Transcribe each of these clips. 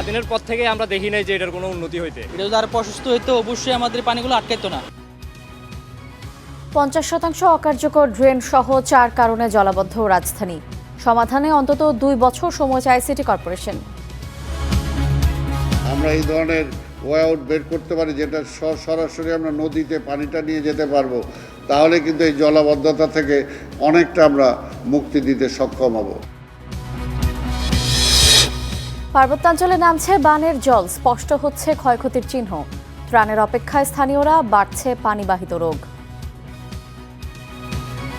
স্বাধীনের পর থেকে আমরা দেখি নাই যে এটার কোনো উন্নতি হইতে। এটা যদি আরো প্রশস্ত হইতো অবশ্যই আমাদের পানিগুলো আটকাইতো না। 50% অকার্যকর ড্রেন সহ 4 কারণে জলাবদ্ধ রাজধানী। সমাধানে অন্তত 2 বছর সময় চায় সিটি কর্পোরেশন। আমরা এই ধরনের ওয়ে আউট বের করতে পারি যেটা সরাসরি আমরা নদীতে পানিটা নিয়ে যেতে পারবো, তাহলে কিন্তু এই জলাবদ্ধতা থেকে অনেকটা আমরা মুক্তি দিতে সক্ষম হব। পার্বত্যাঞ্চলে নামছে বানের জল, স্পষ্ট হচ্ছে ক্ষয়ক্ষতির চিহ্ন। ত্রাণের অপেক্ষায় স্থানীয়রা, বাড়ছে পানিবাহিত রোগ।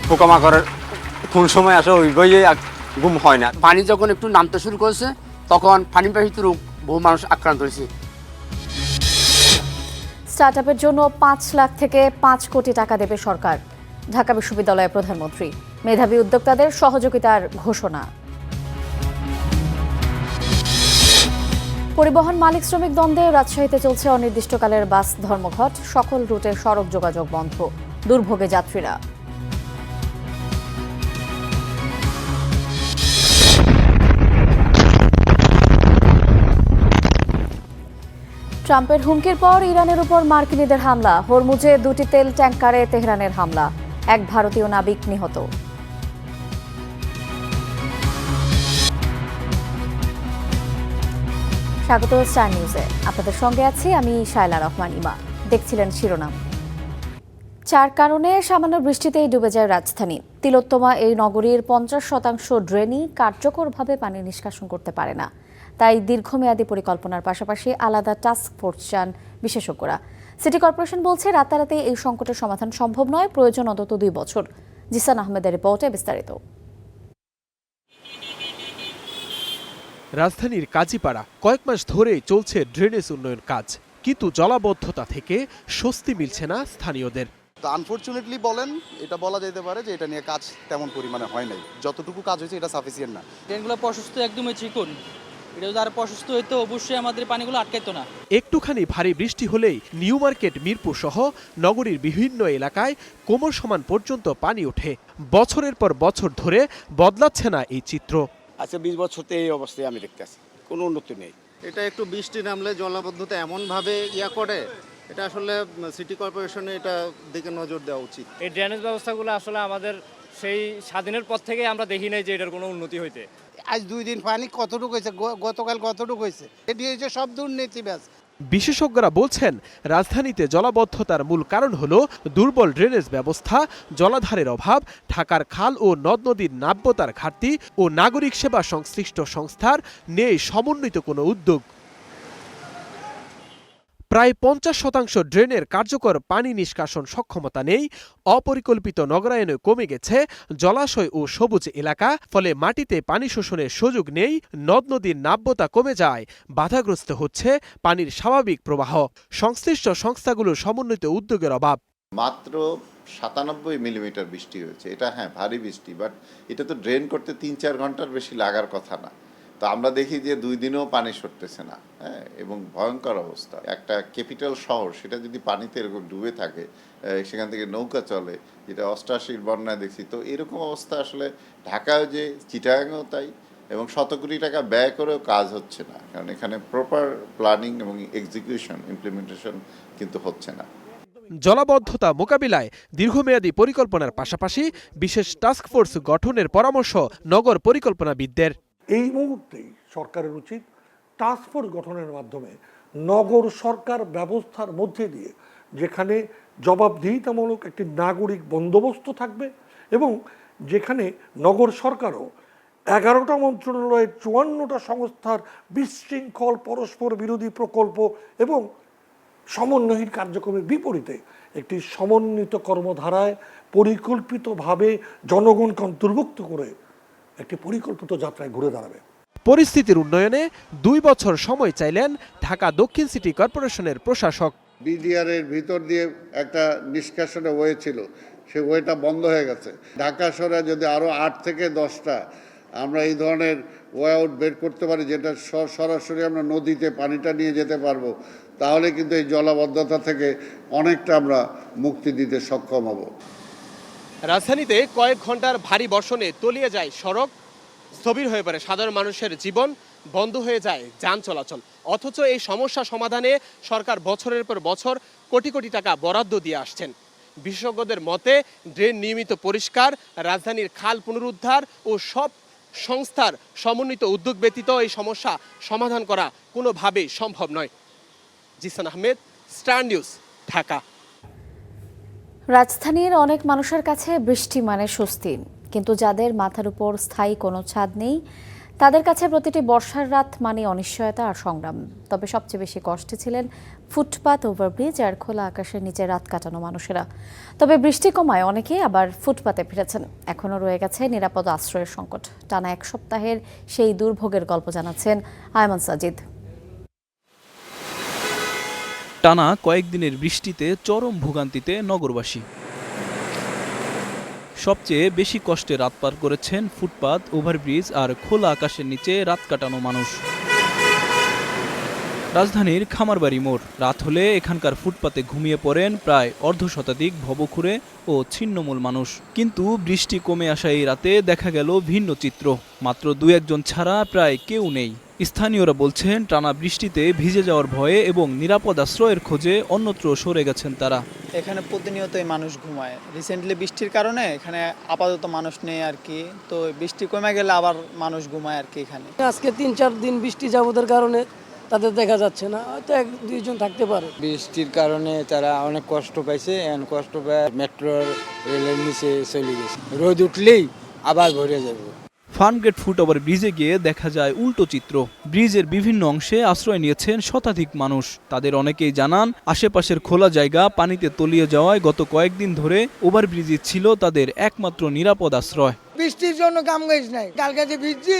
পোকামাকড়ের কোন সময় আসে ওই বইয়ে ঘুম হয় না। পানি যখন একটু নামতে শুরু করেছে তখন পানিবাহিত রোগ বহু মানুষ আক্রান্ত হয়েছে। স্টার্টআপের জন্য 5 লাখ থেকে 5 কোটি টাকা দেবে সরকার। ঢাকা বিশ্ববিদ্যালয়ের প্রধানমন্ত্রী। মেধাবী উদ্যোক্তাদের সহযোগিতার ঘোষণা। পরিবহন মালিক শ্রমিক দ্বন্দ্বে রাজশাহীতে চলছে অনির্দিষ্টকালের বাস ধর্মঘট। সকল রুটে সড়ক যোগাযোগ বন্ধ, দুর্ভোগে যাত্রীরা। ট্রাম্পের হুমকির পর ইরানের উপর মার্কিনীদের হামলা। হরমুজে 2টি তেল ট্যাঙ্কারে তেহরানের হামলা। এক ভারতীয় নাবিক নিহত। স্বাগত স্টার নিউজে, আপনাদের সঙ্গে আছি আমি শায়লা রহমান ইমা। দেখছিলেন শিরোনাম। 4 কারণে সামান্য বৃষ্টিতেই ডুবে যায় রাজধানী। তিলোত্তমা এই নগরীর 50% ড্রেনই কার্যকরভাবে পানি নিষ্কাশন করতে পারে না। তাই দীর্ঘমেয়াদী পরিকল্পনার পাশাপাশি আলাদা টাস্ক ফোর্স চান বিশেষজ্ঞরা। সিটি কর্পোরেশন বলছে রাতারাতি এই সংকটের সমাধান সম্ভব নয়, প্রয়োজন অন্তত 2 বছর। জিসান আহমেদের রিপোর্টে বিস্তারিত। রাজধানীর কাজীপাড়া কয়েক মাস ধরেই চলছে ড্রেনেজ উন্নয়ন কাজ, কিন্তু জলাবদ্ধতা থেকে স্বস্তি মিলছে না স্থানীয়দের। আনফরচুনেটলি বলেন, এটা বলা যেতে পারে যে এটা নিয়ে কাজ তেমন পরিমাণে হয় নাই। যতটুকু কাজ হয়েছে এটা সাফিসিয়েন্ট না। ড্রেনগুলো প্রশস্ত একদমই চিকন। এটা যদি আরো প্রশস্ত হইতো অবশ্যই আমাদের পানিগুলো আটকাইতো না। একটুখানি ভারী বৃষ্টি হলেই নিউ মার্কেট, মিরপুর সহ নগরীর বিভিন্ন এলাকায় কোমর সমান পর্যন্ত পানি ওঠে। বছরের পর বছর ধরে বদলাচ্ছে না এই চিত্র। আচ্ছা 20 বছরতে এই অবস্থায় আমি দেখতে আছি, কোনো উন্নতি নেই। এটা একটু বৃষ্টি নামলে জলাবদ্ধতা এমনভাবে করে, এটা আসলে সিটি কর্পোরেশনে এটা দিকে নজর দেওয়া উচিত। এই ড্রেনেজ ব্যবস্থাগুলো আসলে আমাদের সেই স্বাধীনের পর থেকে আমরা দেখি নাই যে এটার কোনো উন্নতি হইতে। আজ 2 দিন পানি কতটুকু হয়েছে, গতকাল কতটুকু হয়েছে, এটি হচ্ছে সব দুর্নীতি ব্যাস। বিশেষজ্ঞরা বলছেন রাজধানীতে জলাবদ্ধতার মূল কারণ হল দুর্বল ড্রেনেজ ব্যবস্থা, জলাধারের অভাব, ঢাকার খাল ও নদ নদীর নাব্যতার ঘাটতি ও নাগরিক সেবা সংশ্লিষ্ট সংস্থার নেই সমন্বিত কোনো উদ্যোগ। প্রায় 50% ড্রেনের কার্যকর পানি নিষ্কাশন সক্ষমতা নেই। অপরিকল্পিত নগরায়নে কমে গেছে জলাশয় ও সবুজ এলাকা, ফলে মাটিতে পানি শোষণের সুযোগ নেই। নদ নদীর নাব্যতা কমে যায়, বাধাগ্রস্ত হচ্ছে পানির স্বাভাবিক প্রবাহ। সংশ্লিষ্ট সংস্থাগুলোর সমন্বিত উদ্যোগের অভাব। মাত্র 97 মিলিমিটার বৃষ্টি হয়েছে। এটা ভারী বৃষ্টি, বাট এটা তো ড্রেন করতে 3-4 ঘন্টার বেশি লাগার কথা না। তো আমরা দেখি যে 2 দিনেও পানি সরতেছে না, এবং ভয়ঙ্কর অবস্থা। একটা ক্যাপিটাল শহর সেটা যদি পানিতে এরকম ডুবে থাকে, সেখান থেকে নৌকা চলে, যেটা 88 বন্যায় দেখছি। তো এরকম অবস্থা আসলে ঢাকায় যে, চিটাগাংও তাই, এবং শত কোটি টাকা ব্যয় করেও কাজ হচ্ছে না, কারণ এখানে প্রপার প্ল্যানিং এবং এক্সিকিউশন, ইমপ্লিমেন্টেশন কিন্তু হচ্ছে না। জলাবদ্ধতা মোকাবিলায় দীর্ঘমেয়াদী পরিকল্পনার পাশাপাশি বিশেষ টাস্কফোর্স গঠনের পরামর্শ নগর পরিকল্পনাবিদদের। এই মুহূর্তেই সরকারের উচিত টাস্কফোর্স গঠনের মাধ্যমে নগর সরকার ব্যবস্থার মধ্যে দিয়ে, যেখানে জবাবদিহিতামূলক একটি নাগরিক বন্দোবস্ত থাকবে, এবং যেখানে নগর সরকারও 11টা মন্ত্রণালয়ের 54টা সংস্থার বিশৃঙ্খল পরস্পর বিরোধী প্রকল্প এবং সমন্বয়হীন কার্যক্রমের বিপরীতে একটি সমন্বিত কর্মধারায় পরিকল্পিতভাবে জনগণকে অন্তর্ভুক্ত করে একটি পরিকল্পিত যাত্রায় ঘুরে দাঁড়াবে। পরিস্থিতির উন্নয়নে 2 বছর সময় চাইলেন ঢাকা দক্ষিণ সিটি কর্পোরেশনের প্রশাসক। বিডিআর এর ভিতর দিয়ে একটা নিষ্কাশনের ওয়ে ছিল, সে ওয়েটা বন্ধ হয়ে গেছে। ঢাকা শহরে যদি আরও 8 থেকে 10টা আমরা এই ধরনের ওয়ে আউট বের করতে পারি যেটা সরাসরি আমরা নদীতে পানিটা নিয়ে যেতে পারবো, তাহলে কিন্তু এই জলাবদ্ধতা থেকে অনেকটা আমরা মুক্তি দিতে সক্ষম হব। রাজধানীতে কয়েক ঘন্টার ভারী বর্ষণে তলিয়ে যায় সড়ক, স্থবির হয়ে পড়ে সাধারণ মানুষের জীবন, বন্ধ হয়ে যায় যান চলাচল। অথচ এই সমস্যা সমাধানে সরকার বছরের পর বছর কোটি কোটি টাকা বরাদ্দ দিয়ে আসছেন। বিশেষজ্ঞদের মতে ড্রেন নিয়মিত পরিষ্কার, রাজধানীর খাল পুনরুদ্ধার ও সব সংস্থার সমন্বিত উদ্যোগ ব্যতীত এই সমস্যা সমাধান করা কোনোভাবেই সম্ভব নয়। Jisan Ahmed, star news, Dhaka. রাজধানীর অনেক মানুষের কাছে বৃষ্টি মানে স্বস্তি, কিন্তু যাদের মাথার উপর স্থায়ী কোনো ছাদ নেই তাদের কাছে প্রতিটি বর্ষার রাত মানে অনিশ্চয়তা আর সংগ্রাম। তবে সবচেয়ে বেশি কষ্টে ছিলেন ফুটপাত, ওভারব্রিজ আর খোলা আকাশের নিচে রাত কাটানো মানুষেরা। তবে বৃষ্টি কমায় অনেকেই আবার ফুটপাতে ফিরেছেন। এখনও রয়ে গেছে নিরাপদ আশ্রয়ের সংকট। টানা এক সপ্তাহের সেই দুর্ভোগের গল্প জানাচ্ছেন আয়মান সাজিদ। টানা কয়েকদিনের বৃষ্টিতে চরম ভোগান্তিতে নগরবাসী। সবচেয়ে বেশি কষ্টে রাত পার করেছেন ফুটপাত, ওভারব্রিজ আর খোলা আকাশের নিচে রাত কাটানো মানুষ। রাজধানীর খামারবাড়ি মোড়। রাত হলে এখানকার ফুটপাতে ঘুমিয়ে পড়েন প্রায় অর্ধশতাধিক ভবঘুরে ও ছিন্নমূল মানুষ। কিন্তু বৃষ্টি কমে আসা এই রাতে দেখা গেল ভিন্ন চিত্র। মাত্র 2-1 জন ছাড়া প্রায় কেউ নেই। স্থানীয়রা বলছেন টানা বৃষ্টিতে ভিজে যাওয়ার ভয়ে এবং নিরাপদ আশ্রয়ের খোঁজে অন্যত্র সরে গেছেন তারা। এখানে প্রতিনিয়তই মানুষ ঘুমায়। রিসেন্টলি বৃষ্টির কারণে এখানে আপাতত মানুষ নেই আর কি। তো বৃষ্টি কমে গেলে আবার মানুষ ঘুমায় আর কি এখানে। আজকে 3-4 দিন বৃষ্টি যাবতের কারণে তাদের দেখা যাচ্ছে না, হয়তো 1-2 জন থাকতে পারে। বৃষ্টির কারণে তারা অনেক কষ্ট পাইছে, কষ্ট পায় মেট্রো রেলের নিচে চলে গেছে। রোদ উঠলেই আবার ভরে যাবে। ফার্মগেট ফুট ওভার ব্রিজে গিয়ে দেখা যায় উল্টো চিত্র। ব্রিজের বিভিন্ন অংশে আশ্রয় নিয়েছেন শতাধিক মানুষ। তাদের অনেকেই জানান আশেপাশের খোলা জায়গা পানিতে তলিয়ে যাওয়ায় গত কয়েকদিন ধরে ওভারব্রিজই ছিল তাদের একমাত্র নিরাপদ আশ্রয়। বৃষ্টির জন্য কাম গাইছ নাই, কালকে যে ভিজছি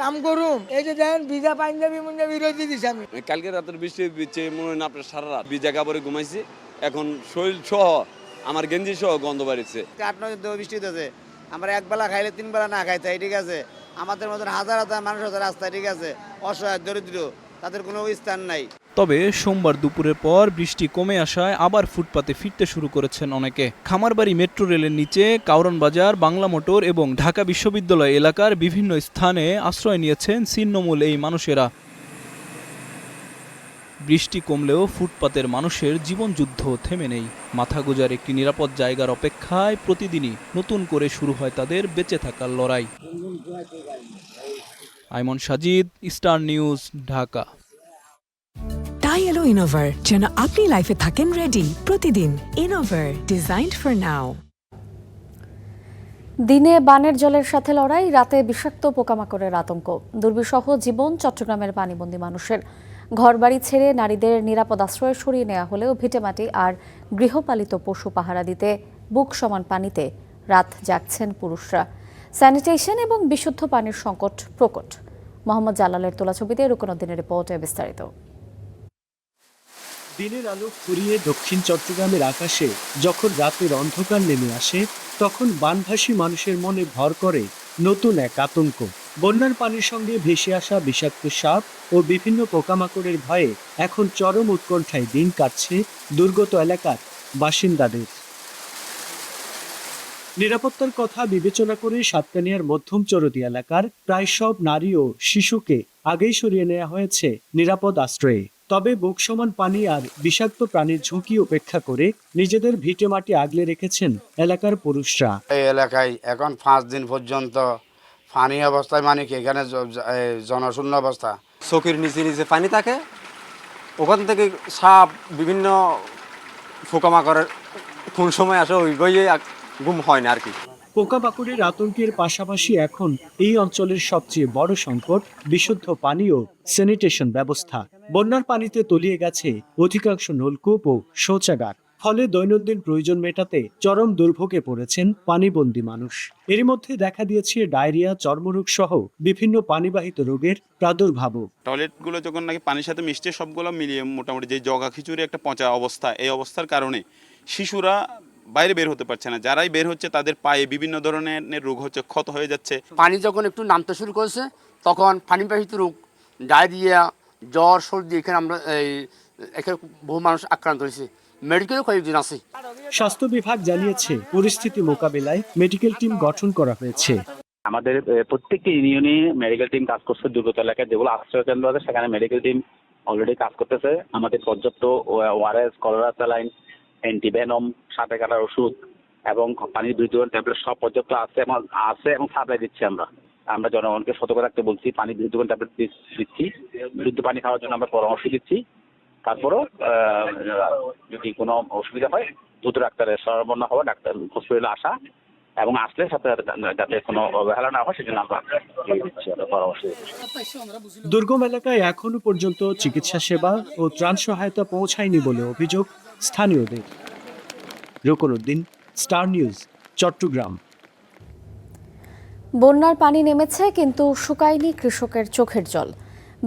কাম করুম, এই যে দেখেন ভিজা পাঞ্জাবি বিরোধী দিছি আমি। কালকে রাতের বৃষ্টি বিচ্ছে মনে হয় না আপনার সারা রাত ভিজা কাপড়ে ঘুমাইছি। এখন শরীর সহ আমার গেঞ্জি সহ গন্ধ বাড়িছে। 8-9 দিন বৃষ্টি হতেছে, আমরা একবেলা খাইলে 3 বেলা না খাইতে ঠিক আছে। আমাদের মতন হাজার হাজার মানুষ আছে রাস্তায়, ঠিক আছে, অসহায় দরিদ্র, তাদের কোনো স্থান নাই। তবে সোমবার দুপুরের পর বৃষ্টি কমে আসায় আবার ফুটপাতে ফিরতে শুরু করেছেন অনেকে। খামারবাড়ি মেট্রো রেলের নিচে, কাউরন বাজার, বাংলা মোটর এবং ঢাকা বিশ্ববিদ্যালয় এলাকার বিভিন্ন স্থানে আশ্রয় নিয়েছেন ছিন্নমূল এই মানুষেরা। বৃষ্টি কমলেও ফুটপাতের মানুষের জীবনযুদ্ধ থেমে নেই। মাথা গোজার একটি নিরাপদ জায়গার অপেক্ষায় প্রতিদিনই নতুন করে শুরু হয় তাদের বেঁচে থাকার লড়াই। Ayman Sajid, star news, Dhaka. তাই এলো ইনোভার, যেন আপনি লাইফে থাকেন রেডি প্রতিদিন। Innova, designed for now. দিনে বানের জলের সাথে লড়াই, রাতে বিষাক্ত পোকামাকড়ের আতঙ্ক। দুর্বিষহ জীবন চট্টগ্রামের পানিবন্দী মানুষের। ঘরবাড়ি ছেড়ে নারীদের নিরাপদ আশ্রয়ে সরিয়ে নেওয়া হলেও ভিটেমাটি আর গৃহপালিত পশু পাহারা দিতে বুক সমান পানিতে রাত জাগছেন পুরুষরা। স্যানিটেশন এবং বিশুদ্ধ পানির সংকট প্রকট। মোহাম্মদ জালালের তোলা ছবিতে রুকনউদ্দিনের রিপোর্টে বিস্তারিত। দিনের আলো ফুরিয়ে দক্ষিণ চট্টগ্রামের আকাশে যখন রাতের অন্ধকার নেমে আসে, তখন বানভাসী মানুষের মনে ভর করে নতুন এক আতঙ্ক। বন্যার পানির সঙ্গে ভেসে আসা বিষাক্ত সাপ ও বিভিন্ন পোকামাকড়ের ভয়ে এখন চরম উৎকণ্ঠায় দিন কাটছে দুর্গত এলাকার বাসিন্দাদের। নিরাপত্তার কথা বিবেচনা করে সাতকানিয়ার মধ্যম চরদি এলাকার প্রায় সব নারী ও শিশুকে আগেই সরিয়ে নেওয়া হয়েছে নিরাপদ আশ্রয়ে। তবে বুক সমান পানি আর বিষাক্ত প্রাণীর ঝুঁকি উপেক্ষা করে নিজেদের ভিটে মাটি আগলে রেখেছেন এলাকার পুরুষরা। এই এলাকায় এখন 5 দিন পর্যন্ত পানি অবস্থায়, মানে কি এখানে জনশূন্য অবস্থা। চোখের নিচে নিচে পানি থাকে, ওখান থেকে সাপ বিভিন্ন পোকামাকড়ের কোন সময় আসে ওই বইয়ে ঘুম হয় না আর কি। পোকামাকড়ের আতঙ্কের পাশাপাশি এখন এই অঞ্চলের সবচেয়ে বড় সংকট বিশুদ্ধ পানি ও স্যানিটেশন ব্যবস্থা। বন্যার পানিতে তলিয়ে গেছে অধিকাংশ নলকূপ ও শৌচাগার। ফলে দৈনন্দিন প্রয়োজন মেটাতে চরম দুর্ভোগে পড়েছেন পানিবন্দী মানুষ। এরই মধ্যে দেখা দিয়েছে ডায়রিয়া, চর্মরোগ সহ বিভিন্ন পানিবাহিত রোগের প্রাদুর্ভাবও। টয়লেটগুলো যখন নাকি পানির সাথে মিশছে, সবগুলো মিলিয়ে মোটামুটি যে জগা খিচুড়ি একটা পচা অবস্থা, এই অবস্থার কারণে শিশুরা বাইরে বের হতে পারছে না। যারাই বের হচ্ছে তাদের পায়ে বিভিন্ন ধরনের রোগ হচ্ছে, ক্ষত হয়ে যাচ্ছে। পানি যখন একটু নামতে শুরু করেছে, তখন পানিবাহিত রোগ, ডায়রিয়া, জ্বর, সর্দি, এখানে আমরা এখানে বহু মানুষ আক্রান্ত হয়েছে। মেডিকেলও কয়েকজন আছে। স্বাস্থ্য বিভাগ জানিয়েছে পরিস্থিতি মোকাবিলায় মেডিকেল টিম গঠন করা হয়েছে। আমাদের প্রত্যেকটি ইউনিয়নে মেডিকেল টিম কাজ করছে। দুর্গত এলাকায় যেগুলো আশ্রয় কেন্দ্র আছে সেখানে মেডিকেল টিম অলরেডি কাজ করতেছে। আমাদের পর্যাপ্ত ওআরএস, কলেরা স্যালাইন, অ্যান্টিভেনম, সাপে কাটার ওষুধ এবং পানির বিদ্যুৎ ট্যাবলেট সব পর্যাপ্ত আছে এবং সাপ্লাই দিচ্ছি। আমরা জনগণকে সতর্ক থাকতে বলছি, পানি বিদ্যুৎ ট্যাবলেট দিচ্ছি, বিশুদ্ধ পানি খাওয়ার জন্য আমরা পরামর্শ দিচ্ছি। তারপরও যদি কোনো অসুবিধা হয় দ্রুত ডাক্তারের শরণাপন্ন হওয়া, ডাক্তার হসপিটালে আসা এবং আসলে সাথে যাতে কোনো অবহেলা না হয় সেজন্য আমরা দিচ্ছি পরামর্শ দিচ্ছি। দুর্গম এলাকায় এখনো পর্যন্ত চিকিৎসা সেবা ও ত্রাণ সহায়তা পৌঁছায়নি বলে অভিযোগ স্থানীয়দের। রুকনউদ্দিন, স্টার নিউজ, চট্টগ্রাম। বন্যার পানি নেমেছে কিন্তু শুকায়নি কৃষকের চোখের জল।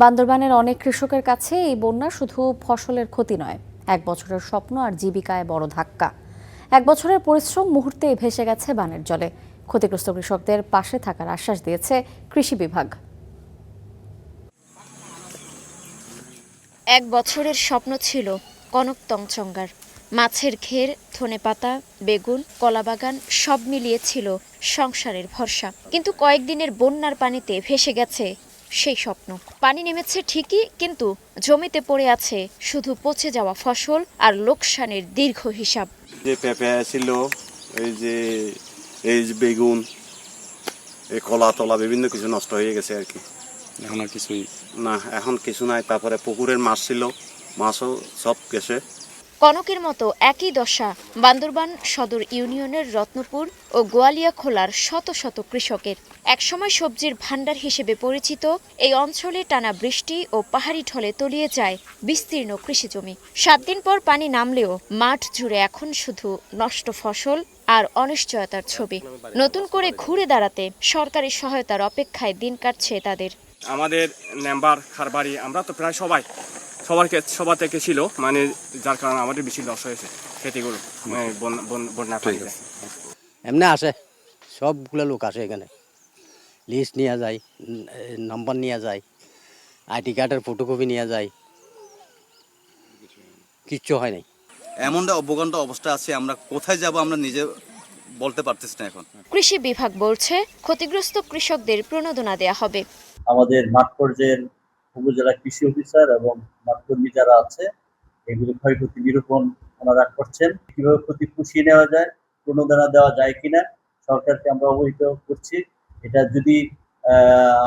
বান্দরবানের অনেক কৃষকের কাছে এই বন্যা শুধু ফসলের ক্ষতি নয়, এক বছরের স্বপ্ন আর জীবিকায় বড় ধাক্কা। এক বছরের পরিশ্রম মুহূর্তেই ভেসে গেছে বানের জলে। ক্ষতিগ্রস্ত কৃষকদের পাশে থাকার আশ্বাস দিয়েছে কৃষি বিভাগ। এক বছরের স্বপ্ন ছিল কনক তংচঙ্গার। মাছের ঘের, ধনেপাতা, বেগুন, কলাবাগান সব মিলিয়ে ছিল সংসারের ভরসা। কিন্তু কয়েকদিনের বন্যার পানিতে ভেসে গেছে সেই স্বপ্ন। পানি নেমেছে ঠিকই, কিন্তু জমিতে পড়ে আছে শুধু পচে যাওয়া ফসল আর লোকসানের দীর্ঘ হিসাব। যে পেঁপে ছিল, এই যে বেগুন, এই কলা তলা বিভিন্ন কিছু নষ্ট হয়ে গেছে আর কি। এখন আর কিছুই না, এখন কিছু নাই। তারপরে পুকুরের মাছ ছিল, মাছও সব গেছে। কনকের মতো একই দশা বান্দরবান সদর ইউনিয়নের রত্নপুর ও গোয়ালিয়াখোলার শত শত কৃষকের। একসময় সবজির ভাণ্ডার হিসেবে পরিচিত এই অঞ্চলে টানা বৃষ্টি ও পাহাড়ি ঢলে তলিয়ে যায় বিস্তীর্ণ কৃষিজমি। 7 দিন পর পানি নামলেও মাঠ জুড়ে এখন শুধু নষ্ট ফসল আর অনিশ্চয়তার ছবি। নতুন করে ঘুরে দাঁড়াতে সরকারি সহায়তার অপেক্ষায় দিন কাটছে তাদের। আমাদের মেম্বার খারবাড়ি আমরা তো প্রায় সবার থেকে ছিল, মানে যার কারণে আমাদের বেশি লস হয়েছে ক্ষতিগুলো বন্যা পানিতে। এমনি আসে, সবগুলো লোক আসে এখানে, লিস্ট নিয়ে যায়, নাম্বার নিয়ে যায়, আইডি কার্ডের ফটোকপি নিয়ে যায়, কিচ্ছু হয় নাই। এমনটা অবগন্ত অবস্থা আছে, আমরা কোথায় যাব আমরা নিজে বলতে পারতেছি না এখন। কৃষি বিভাগ বলছে ক্ষতিগ্রস্ত কৃষকদের প্রণোদনা দেয়া হবে। আমাদের মাঠ পর্যায়ের উপজেলা কৃষি অফিসার এবং মাঠকর্মী যারা আছে এগুলো ক্ষয়ক্ষতি নিরূপণ ওনারা করছেন। কিভাবে ক্ষতি পুষিয়ে নেওয়া যায়, প্রণোদনা দেওয়া যায় কিনা সরকারকে আমরা অবহিত করছি। এটা যদি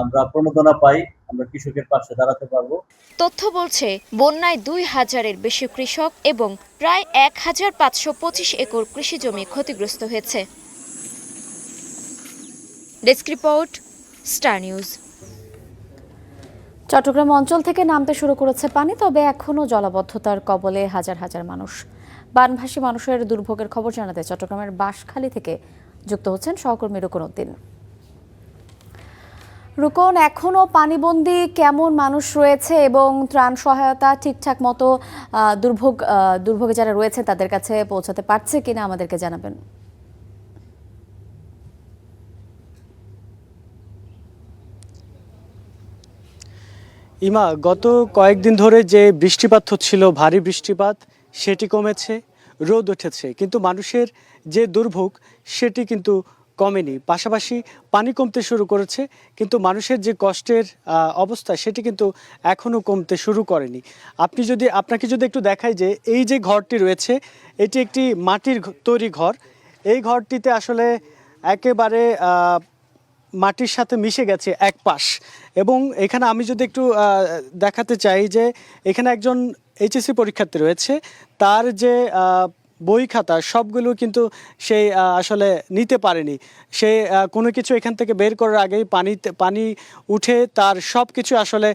আমরা প্রণোদনা পাই, আমরা কৃষকের পাশে দাঁড়াতে পারবো। তথ্য বলছে বন্যায় 2000-এর বেশি কৃষক এবং প্রায় 1525 একর কৃষি জমি ক্ষতিগ্রস্ত হয়েছে। Desk report, star news. Chattogram অঞ্চল থেকে নামতে শুরু করেছে পানি, তবে এখনও জলাবদ্ধতার কবলে হাজার হাজার মানুষ। বানভাসী মানুষের দুর্ভোগের খবর জানাতে চট্টগ্রামের বাঁশখালী থেকে যুক্ত হচ্ছেন সহকর্মী রুকনউদ্দিন। রুকন, এখনও পানিবন্দী কেমন মানুষ রয়েছে এবং ত্রাণ সহায়তা ঠিকঠাক মতো দুর্ভোগে যারা রয়েছে তাদের কাছে পৌঁছাতে পারছে কিনা আমাদেরকে জানাবেন। ইমা, গত কয়েকদিন ধরে যে বৃষ্টিপাত হচ্ছিল, ভারী বৃষ্টিপাত, সেটি কমেছে, রোদ উঠেছে, কিন্তু মানুষের যে দুর্ভোগ সেটি কিন্তু কমেনি। পাশাপাশি পানি কমতে শুরু করেছে, কিন্তু মানুষের যে কষ্টের অবস্থা সেটি কিন্তু এখনও কমতে শুরু করেনি। আপনাকে যদি একটু দেখাই যে এই যে ঘরটি রয়েছে এটি একটি মাটির তৈরি ঘর। এই ঘরটিতে আসলে একেবারে মাটির সাথে মিশে গেছে এক পাশ। এবং এখানে আমি যদি একটু দেখাতে চাই যে এখানে একজন এইচএসসি পরীক্ষার্থী রয়েছে, তার যে বই খাতা সবগুলো কিন্তু সে আসলে নিতে পারেনি। সে কোনো কিছু এখান থেকে বের করার আগেই পানি উঠে তার সব কিছু আসলে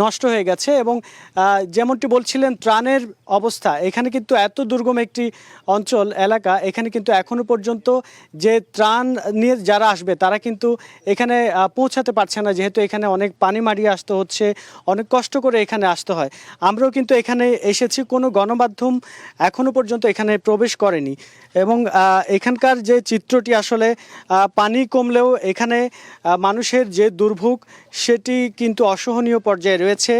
নষ্ট হয়ে গেছে। এবং যেমনটি বলছিলেন ত্রাণের অবস্থা, এখানে কিন্তু এত দুর্গম একটি অঞ্চল এলাকা, এখানে কিন্তু এখনও পর্যন্ত যে ত্রাণ নিয়ে যারা আসবে তারা কিন্তু এখানে পৌঁছাতে পারছে না, যেহেতু এখানে অনেক পানি মারিয়ে আসতে হচ্ছে, অনেক কষ্ট করে এখানে আসতে হয়। আমরাও কিন্তু এখানে এসেছি, কোনো গণমাধ্যম এখনও পর্যন্ত এখানে প্রবেশ করেনি এবং এখানকার যে চিত্রটি আসলে পানি কমলেও এখানে মানুষের যে দুর্ভোগ সেটি কিন্তু অসহনীয় পর্যায়ে রয়েছে।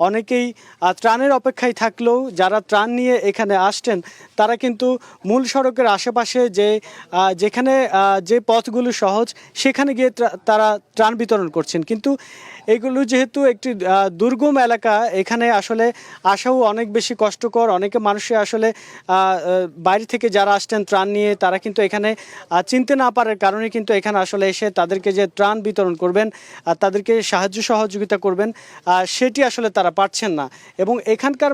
অনেকেই ত্রাণের অপেক্ষায় থাকলেও যারা ত্রাণ নিয়ে এখানে আসছেন তারা কিন্তু মূল সড়কের আশেপাশে যেখানে যে পথগুলো সহজ সেখানে গিয়ে তারা ত্রাণ বিতরণ করছেন, কিন্তু এগুলো যেহেতু একটি দুর্গম এলাকা এখানে আসলে আসাও অনেক বেশি কষ্টকর। অনেকে মানুষে আসলে বাইরে থেকে যারা আসছেন ত্রাণ নিয়ে তারা কিন্তু এখানে চিনতে না পারার কারণে কিন্তু এখানে আসলে এসে তাদেরকে যে ত্রাণ বিতরণ করবেন তাদেরকে সাহায্য সহযোগিতা করবেন সেটি আসলে তারা পারছেন না। এবং এখানকার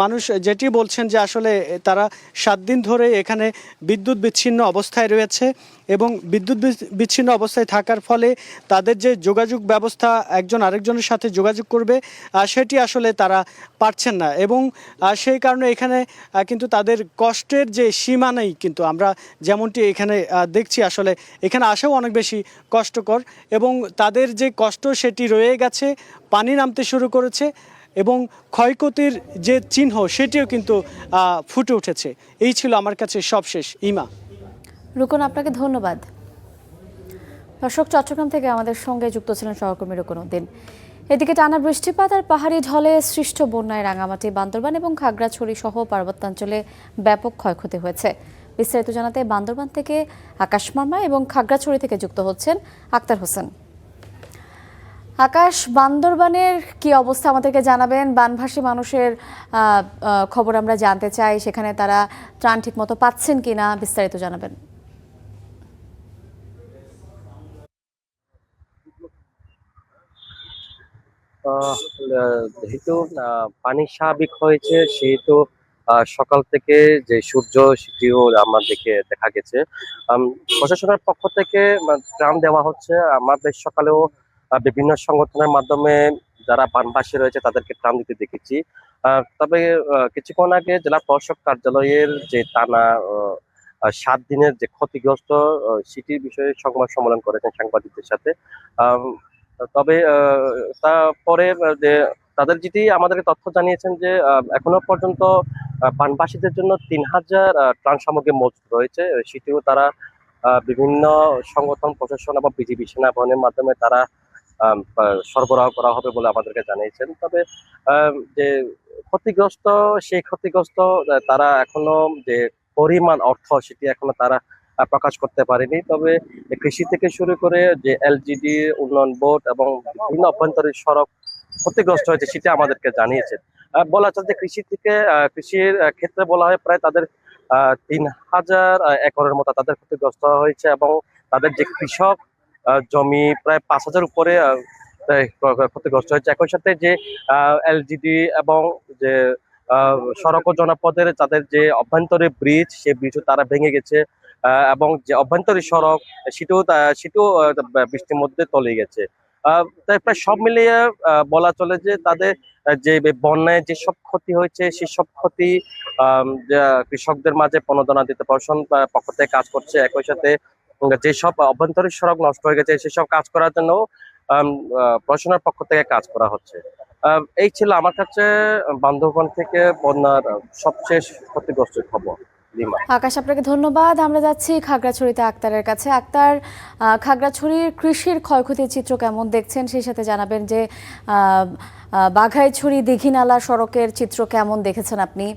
মানুষ যেটি বলছেন যে আসলে তারা 7 দিন ধরে এখানে বিদ্যুৎ বিচ্ছিন্ন অবস্থায় রয়েছে এবং বিদ্যুৎ বিচ্ছিন্ন অবস্থায় থাকার ফলে তাদের যে যোগাযোগ ব্যবস্থা একজন আরেকজনের সাথে যোগাযোগ করবে সেটি আসলে তারা পারছেন না এবং সেই কারণে এখানে কিন্তু তাদের কষ্টের যে সীমা নেই, কিন্তু আমরা যেমনটি এখানে দেখছি আসলে এখানে আসাও অনেক বেশি কষ্টকর এবং তাদের যে কষ্ট সেটি রয়ে গেছে, পানি নামতে শুরু করেছে এবং ক্ষয়ক্ষতির যে চিহ্ন সেটিও কিন্তু ফুটে উঠেছে। এই ছিল আমার কাছে সবশেষ। ইমা। রুকন, আপনাকে ধন্যবাদ। দর্শক, চট্টগ্রাম থেকে আমাদের সঙ্গে যুক্ত ছিলেন সহকর্মী রুকন উদ্দিন। এদিকে টানা বৃষ্টিপাত আর পাহাড়ি ঢলে সৃষ্ট বন্যায় রাঙামাটি, বান্দরবান এবং খাগড়াছড়ি সহ পার্বত্যাঞ্চলে ব্যাপক ক্ষয়ক্ষতি হয়েছে। বিস্তারিত জানাতে বান্দরবান থেকে আকাশ মার্মা এবং খাগড়াছড়ি থেকে যুক্ত হচ্ছেন আক্তার হোসেন। আকাশ, বান্দরবানের কি অবস্থা আমাদেরকে জানাবেন। বানভাসী মানুষের খবর আমরা জানতে চাই, সেখানে তারা ত্রাণ ঠিকমতো পাচ্ছেন কিনা বিস্তারিত জানাবেন। যেহেতু পানি স্বাভাবিক হয়েছে সেহেতু সকাল থেকে যে সূর্য সেটিও আমাদেরকে দেখা গেছে। প্রশাসনের পক্ষ থেকে ত্রাণ দেওয়া হচ্ছে। আমরা বেশ সকালেও বিভিন্ন সংগঠনের মাধ্যমে যারা বানভাসী রয়েছে তাদেরকে ত্রাণ দিতে দেখেছি। তবে কিছুক্ষণ আগে জেলা প্রশাসক কার্যালয়ের যে টানা 7 দিনের যে ক্ষতিগ্রস্ত সেটির বিষয়ে সংবাদ সম্মেলন করেছেন সাংবাদিকদের সাথে। তবে তারপরে যে তাদের যেটি আমাদেরকে তথ্য জানিয়েছেন যে এখনো পর্যন্ত বানভাসীদের জন্য 3000 ত্রাণ সামগ্রী মজুদ রয়েছে। সেটিও তারা বিভিন্ন সংগঠন, প্রশাসন এবং বিজিবি সেনাবাহিনীর মাধ্যমে তারা সরবরাহ করা হবে বলে আমাদেরকে জানিয়েছেন। তবে যে ক্ষতিগ্রস্ত সেই ক্ষতিগ্রস্ত তারা এখনো যে পরিমাণ অর্থ সেটি এখনো তারা প্রকাশ করতে পারেনি। তবে কৃষি থেকে শুরু করে যে এলজিডি উন্নয়ন বোর্ড এবং বিভিন্ন অভ্যন্তরীণ সড়ক ক্ষতিগ্রস্ত হয়েছে সেটা আমাদেরকে জানিয়েছেন। বলা যাচ্ছে যে কৃষির ক্ষেত্রে বলা হয় প্রায় তাদের 3000 একরের মতো তাদের ক্ষতিগ্রস্ত হয়েছে এবং তাদের যে কৃষক জমি প্রায় 5000 উপরে ক্ষতিগ্রস্ত হয়েছে। একই সাথে যে এলজিডি এবং যে সড়ক ও জনপদের তাদের যে অভ্যন্তরীণ ব্রিজ সেই ব্রিজও তারা ভেঙে গেছে এবং যে অভ্যন্তরীণ সড়ক সেটিও বৃষ্টির মধ্যে তলিয়ে গেছে। তাই প্রায় সব মিলিয়ে বলা চলে যে তাদের যে বন্যায় যেসব ক্ষতি হয়েছে সেসব ক্ষতি কৃষকদের মাঝে প্রণোদনা দিতে প্রশাসন পক্ষ থেকে কাজ করছে। একই সাথে যেসব অভ্যন্তরীণ সড়ক নষ্ট হয়ে গেছে সেসব কাজ করার জন্য প্রশাসনের পক্ষ থেকে কাজ করা হচ্ছে। এই ছিল আমার কাছে বান্দরবান থেকে বন্যার সবশেষ ক্ষতিগ্রস্ত খবর। আকাশ, আপনাকে ধন্যবাদ। আমরা যাচ্ছি খাগড়াছড়িতে আক্তারের কাছে। আক্তার, খাগড়াছড়ির কৃষির ক্ষয়ক্ষতির চিত্র কেমন দেখছেন, সেই সাথে জানাবেন যে বাঘাইছড়ি দীঘিনালা সড়কের চিত্র কেমন দেখেছেন আপনি।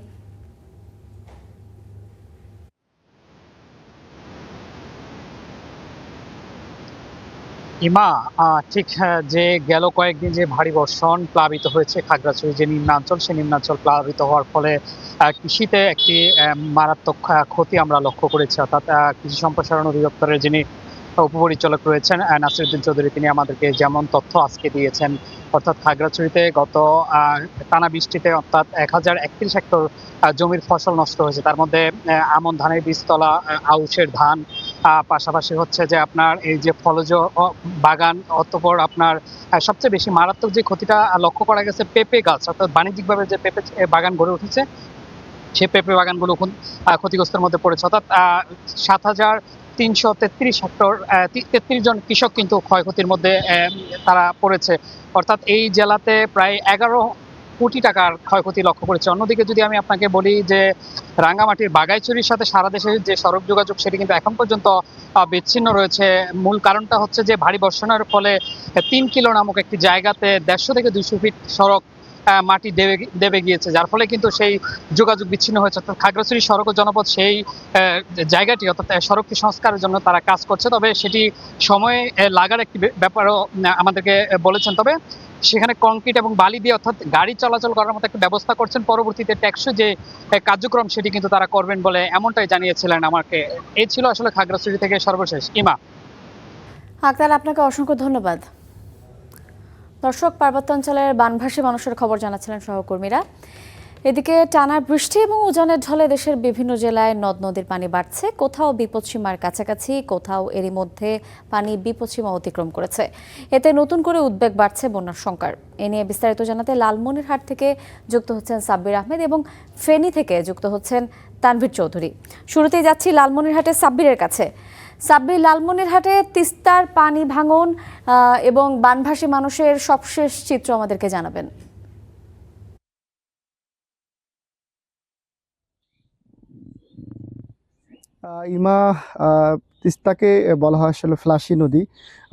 ইমা, ঠিক যে গেল কয়েকদিন যে ভারী বর্ষণ প্লাবিত হয়েছে খাগড়াছড়ি যে নিম্নাঞ্চল, সেই নিম্নাঞ্চল প্লাবিত হওয়ার ফলে কৃষিতে একটি মারাত্মক ক্ষতি আমরা লক্ষ্য করেছি। অর্থাৎ কৃষি সম্প্রসারণ অধিদপ্তরের যিনি উপপরিচালক রয়েছেন নাসিরউদ্দিন চৌধুরী, তিনি আমাদেরকে যেমন তথ্য আজকে দিয়েছেন, অর্থাৎ খাগড়াছড়িতে গত টানা বৃষ্টিতে অর্থাৎ 1031 হেক্টর জমির ফসল নষ্ট হয়েছে। তার মধ্যে আমন ধানের বীজতলা, আউশের ধান, পাশাপাশি হচ্ছে যে আপনার এই যে ফলজ বাগান, অতঃপর আপনার সবচেয়ে বেশি মারাত্মক যে ক্ষতিটা লক্ষ্য করা গেছে পেঁপে গাছ, অর্থাৎ বাণিজ্যিকভাবে যে পেঁপে বাগান গড়ে উঠেছে সেই পেঁপে বাগানগুলো ক্ষতিগ্রস্তের মধ্যে পড়েছে। অর্থাৎ 7333 হেক্টর 33 জন কৃষক কিন্তু ক্ষয়ক্ষতির মধ্যে তারা পড়েছে। অর্থাৎ এই জেলাতে প্রায় কোটি টাকার ক্ষয়ক্ষতি লক্ষ্য করেছে। অন্যদিকে যদি আমি আপনাকে বলি যে রাঙ্গামাটির বাগাইছড়ির সাথে সারা দেশের যে সড়ক যোগাযোগ সেটি কিন্তু এখন পর্যন্ত বিচ্ছিন্ন রয়েছে। মূল কারণটা হচ্ছে যে ভারী বর্ষণের ফলে 3 কিলো নামক একটি জায়গাতে 150 থেকে 200 ফিট সড়ক মাটি দেবে গিয়েছে, যার ফলে কিন্তু সেই যোগাযোগ বিচ্ছিন্ন হয়েছে। অর্থাৎ খাগড়াছড়ি সড়ক ও জনপথ সেই জায়গাটি অর্থাৎ সড়কটি সংস্কারের জন্য তারা কাজ করছে, তবে সেটি সময় লাগার একটি ব্যাপারও আমাদেরকে বলেছেন। তবে সেখানে কংক্রিট এবং বালি দিয়ে অর্থাৎ গাড়ি চলাচল করার মতো একটা ব্যবস্থা করছেন। পরবর্তীতে টেকসই যে কার্যক্রম সেটি কিন্তু তারা করবেন বলে এমনটাই জানিয়েছিলেন আমাকে। এই ছিল আসলে খাগড়াছড়ি থেকে সর্বশেষ। ইমা। আক্তার, আপনাকে অসংখ্য ধন্যবাদ। দর্শক, পার্বত্যাঞ্চলের বানভাসী মানুষের খবর জানাচ্ছিলেন সহকর্মীরা। এদিকে টানা বৃষ্টি এবং উজানের ঢলে দেশের বিভিন্ন জেলায় নদ নদীর পানি বাড়ছে, কোথাও বিপদসীমার কাছাকাছি, কোথাও এরই মধ্যে পানি বিপদসীমা অতিক্রম করেছে। এতে নতুন করে উদ্বেগ বাড়ছে বন্যার শঙ্কার। এ নিয়ে বিস্তারিত জানাতে লালমনিরহাট থেকে যুক্ত হচ্ছেন সাব্বির আহমেদ এবং ফেনী থেকে যুক্ত হচ্ছেন তানভীর চৌধুরী। শুরুতেই যাচ্ছি লালমনিরহাটের সাব্বিরের কাছে। সাব্বির, লালমনিরহাটে তিস্তার পানি ভাঙন এবং বানভাসী মানুষের সবশেষ চিত্র আমাদেরকে জানাবেন। ইমা, তিস্তাকে বলা হয় আসলে ফ্লাশি নদী।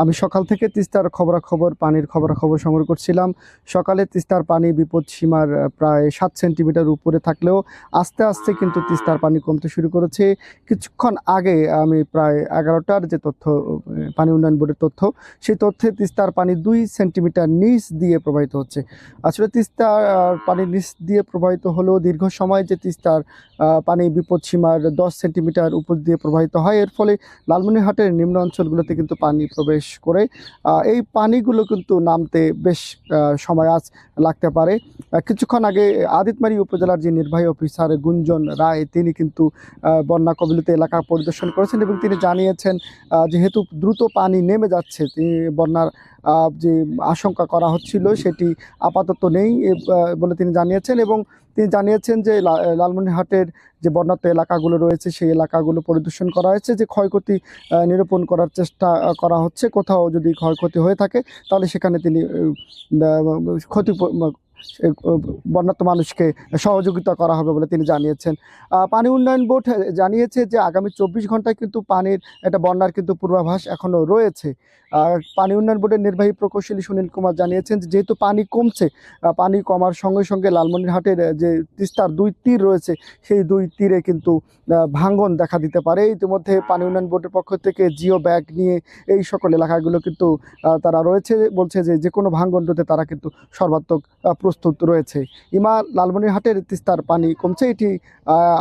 আমি সকাল থেকে তিস্তার খবরাখবর, পানির খবরাখবর সংগ্রহ করছিলাম। সকালে তিস্তার পানি বিপদসীমার প্রায় 7 সেন্টিমিটার উপরে থাকলেও আস্তে আস্তে কিন্তু তিস্তার পানি কমতে শুরু করেছে। কিছুক্ষণ আগে আমি প্রায় 11টার যে তথ্য, পানি উন্নয়ন বোর্ডের তথ্য, সেই তথ্যে তিস্তার পানি 2 সেন্টিমিটার নিচ দিয়ে প্রবাহিত হচ্ছে। আসলে তিস্তার পানি নিচ দিয়ে প্রবাহিত হলেও দীর্ঘ সময় যে তিস্তার পানি বিপদসীমার 10 সেন্টিমিটার উপর দিয়ে প্রবাহিত হয়, এর ফলে লালমনিরহাটের নিম্ন অঞ্চলগুলোতে কিন্তু পানি প্রবেশ করে। এই পানিগুলো কিন্তু নামতে বেশ সময় আজ লাগতে পারে। কিছুক্ষণ আগে আদিতমারি উপজেলার যে নির্বাহী অফিসার গুঞ্জন রায়, তিনি কিন্তু বন্যা কবলিত এলাকা পরিদর্শন করেছেন এবং তিনি জানিয়েছেন যেহেতু দ্রুত পানি নেমে যাচ্ছে, তিনি বন্যার যে আশঙ্কা করা হচ্ছিল সেটি আপাতত নেই বলে তিনি জানিয়েছেন। এবং তিনি জানিয়েছেন যে লালমনিরহাটের যে বন্যাত্ম এলাকাগুলো রয়েছে সেই এলাকাগুলো পরিদর্শন করা হয়েছে, যে ক্ষয়ক্ষতি নিরূপণ করার চেষ্টা করা হচ্ছে। কোথাও যদি ক্ষয়ক্ষতি হয়ে থাকে তাহলে সেখানে তিনি বন্যাত্ম মানুষকে সহযোগিতা করা হবে বলে তিনি জানিয়েছেন। পানি উন্নয়ন বোর্ড জানিয়েছে যে আগামী 24 ঘন্টায় কিন্তু পানির একটা বন্যার কিন্তু পূর্বাভাস এখনও রয়েছে। পানি উন্নয়ন বোর্ডের নির্বাহী প্রকৌশলী সুনীল কুমার জানিয়েছেন যে যেহেতু পানি কমছে, পানি কমার সঙ্গে সঙ্গে লালমনিরহাটের যে তিস্তার 2 তীর রয়েছে সেই 2 তীরে কিন্তু ভাঙন দেখা দিতে পারে। ইতিমধ্যে পানি উন্নয়ন বোর্ডের পক্ষ থেকে জিও ব্যাগ নিয়ে এই সকল এলাকাগুলো কিন্তু তারা রয়েছে, বলছে যে যে কোনো ভাঙন রোধে তারা কিন্তু সর্বাত্মক প্রস্তুত রয়েছে। ইমা, লালমনিরহাটের তিস্তার পানি কমছে, এটি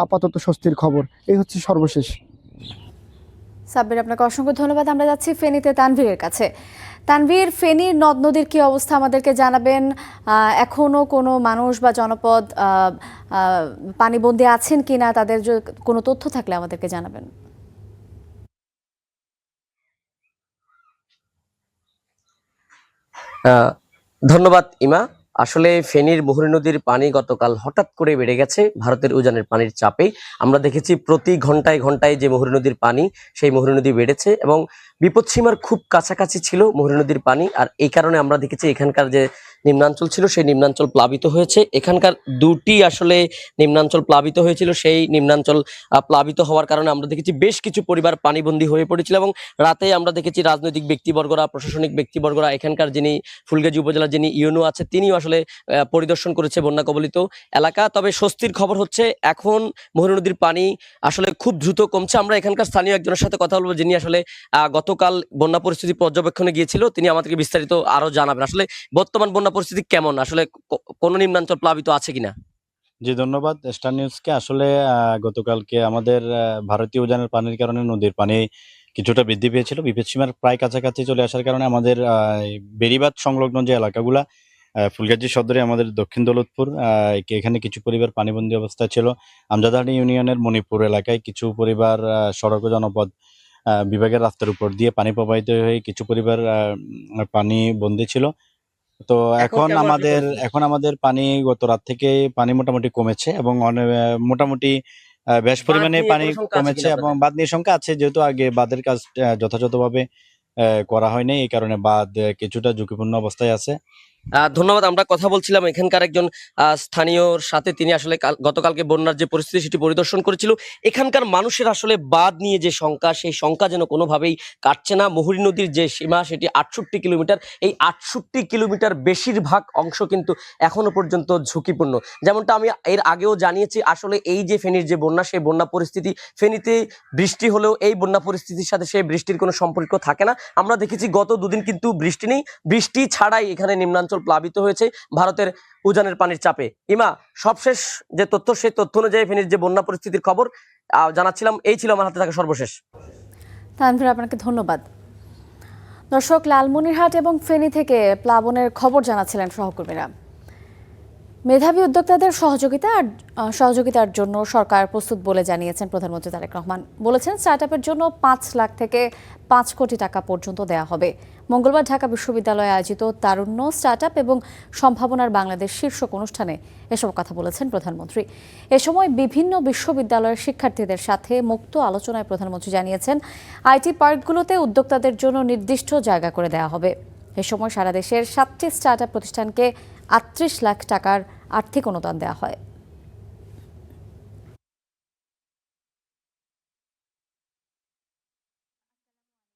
আপাতত স্বস্তির খবর। এই হচ্ছে সর্বশেষ। সাব্বির, আপনাকে অসংখ্য ধন্যবাদ। আমরা যাচ্ছি ফেনীতে তানভীরের কাছে। তানভীর, ফেনীর নদ নদীর কি অবস্থা আমাদেরকে জানাবেন। এখনো কোনো মানুষ বা জনপদ পানিবন্দী আছেন কিনা, তাদের কোনো তথ্য থাকলে আমাদেরকে জানাবেন। ধন্যবাদ ইমা। আসলে ফেনীর মুহুরী নদীর পানি গতকাল হঠাৎ করে বেড়ে গেছে ভারতের উজানের পানির চাপে। আমরা দেখেছি প্রতি ঘন্টায় ঘন্টায় যে মুহুরী নদীর পানি, সেই মুহুরী নদী বেড়েছে এবং বিপদসীমার খুব কাছাকাছি ছিল মুহুরী নদীর পানি। আর এই কারণে আমরা দেখেছি এখানকার যে নিম্নাঞ্চল ছিল সেই নিম্নাঞ্চল প্লাবিত হয়েছে। এখানকার 2টি আসলে নিম্নাঞ্চল প্লাবিত হয়েছিল। সেই নিম্নাঞ্চল প্লাবিত হওয়ার কারণে আমরা দেখেছি বেশ কিছু পরিবার পানিবন্দী হয়ে পড়েছিল এবং রাতে আমরা দেখেছি রাজনৈতিক ব্যক্তিবর্গরা, প্রশাসনিক ব্যক্তিবর্গরা, এখানকার যিনি ফুলগাজী উপজেলার যিনি ইউনো আছে তিনিও আসলে পরিদর্শন করেছে বন্যা কবলিত এলাকা। তবে স্বস্তির খবর হচ্ছে এখন মুহুরী নদীর পানি আসলে খুব দ্রুত কমছে। আমরা এখানকার স্থানীয় একজনের সাথে কথা বলবো যিনি আসলে গতকাল বন্যা পরিস্থিতি পর্যবেক্ষণে গিয়েছিল, তিনি আমাদেরকে বিস্তারিত আরো জানাবেন। আসলে বর্তমান বন্যা পরিস্থিতি কেমন, আসলে কোন নিম্নাঞ্চল প্লাবিত আছে কিনা? জি, ধন্যবাদ স্টার নিউজকে। আসলে গতকালকে আমাদের ভারতীয় উজানের পানির কারণে নদীর পানি কিছুটা বৃদ্ধি পেয়েছিল, বিপদসীমার প্রায় কাছাকাছি চলে আসার কারণে আমাদের বেড়িবাঁধ সংলগ্ন যে এলাকাগুলা, ফুলগাজী সদরে আমাদের দক্ষিণ দৌলতপুর, এখানে কিছু পরিবার পানিবন্দী অবস্থায় ছিল। আমজাদহাটি ইউনিয়নের মণিপুর এলাকায় কিছু পরিবার সড়ক ও জনপদ বিভাগের রাস্তার উপর দিয়ে পানি প্রবাহিত হয়ে কিছু পরিবার পানি বন্দী ছিল। তো এখন আমাদের পানি গত রাত থেকে পানি মোটামুটি কমেছে এবং মোটামুটি বেশ পরিমাণে পানি কমেছে এবং বাঁধ নিয়ে শঙ্কা আছে, যেহেতু আগে বাঁধের কাজ যথাযথভাবে করা হয়নি, এই কারণে বাঁধ কিছুটা ঝুঁকিপূর্ণ অবস্থায় আছে। ধন্যবাদ। আমরা কথা বলছিলাম এখানকার একজন স্থানীয়র সাথে, তিনি আসলে গতকালকে বন্যার যে পরিস্থিতি সেটি পরিদর্শন করেছিল। এখানকার মানুষের আসলে বাঁধ নিয়ে যে শঙ্কা, সেই শঙ্কা যেন কোনোভাবেই কাটছে না। মুহুরী নদীর যে সীমা সেটি 68 কিলোমিটার, এই 68 কিলোমিটার বেশিরভাগ অংশ কিন্তু এখনো পর্যন্ত ঝুঁকিপূর্ণ। যেমনটা আমি এর আগেও জানিয়েছি, আসলে এই যে ফেনীর যে বন্যা, সেই বন্যা পরিস্থিতি ফেনীতে বৃষ্টি হলেও এই বন্যা পরিস্থিতির সাথে সেই বৃষ্টির কোনো সম্পর্ক থাকে না। আমরা দেখেছি গত দুদিন কিন্তু বৃষ্টি নেই, বৃষ্টি ছাড়াই এখানে নিম্নাঞ্চল প্লাবিত হয়েছে ভারতের উজানের পানির চাপে। ইমা, সবশেষ যে তথ্য, সেই তথ্য অনুযায়ী ফেনীর যে বন্যা পরিস্থিতির খবর জানাচ্ছিলাম। এই ছিল আমার হাতে থাকা সর্বশেষ। তানভীর, আপনাকে ধন্যবাদ। দর্শক, লালমনিরহাট এবং ফেনী থেকে প্লাবনের খবর জানাচ্ছিলেন সহকর্মীরা। মেধাবী উদ্যোক্তাদের সহযোগিতার জন্য সরকার প্রস্তুত বলে জানিয়েছেন প্রধানমন্ত্রী তারেক রহমান। বলেছেন, স্টার্টআপের জন্য 5 লাখ থেকে 5 কোটি টাকা পর্যন্ত দেওয়া হবে। মঙ্গলবার ঢাকা বিশ্ববিদ্যালয়ে আয়োজিত তারুণ্য, স্টার্টআপ এবং সম্ভাবনার বাংলাদেশ শীর্ষক অনুষ্ঠানে এসব কথা বলেছেন প্রধানমন্ত্রী। এ সময় বিভিন্ন বিশ্ববিদ্যালয়ের শিক্ষার্থীদের সাথে মুক্ত আলোচনায় প্রধানমন্ত্রী জানিয়েছেন, আইটি পার্কগুলোতে উদ্যোক্তাদের জন্য নির্দিষ্ট জায়গা করে দেওয়া হবে। এ সময় সারা দেশের 7টি স্টার্টআপ প্রতিষ্ঠানকে 38 লাখ টাকার আর্থিক অনুদান দেওয়া হয়।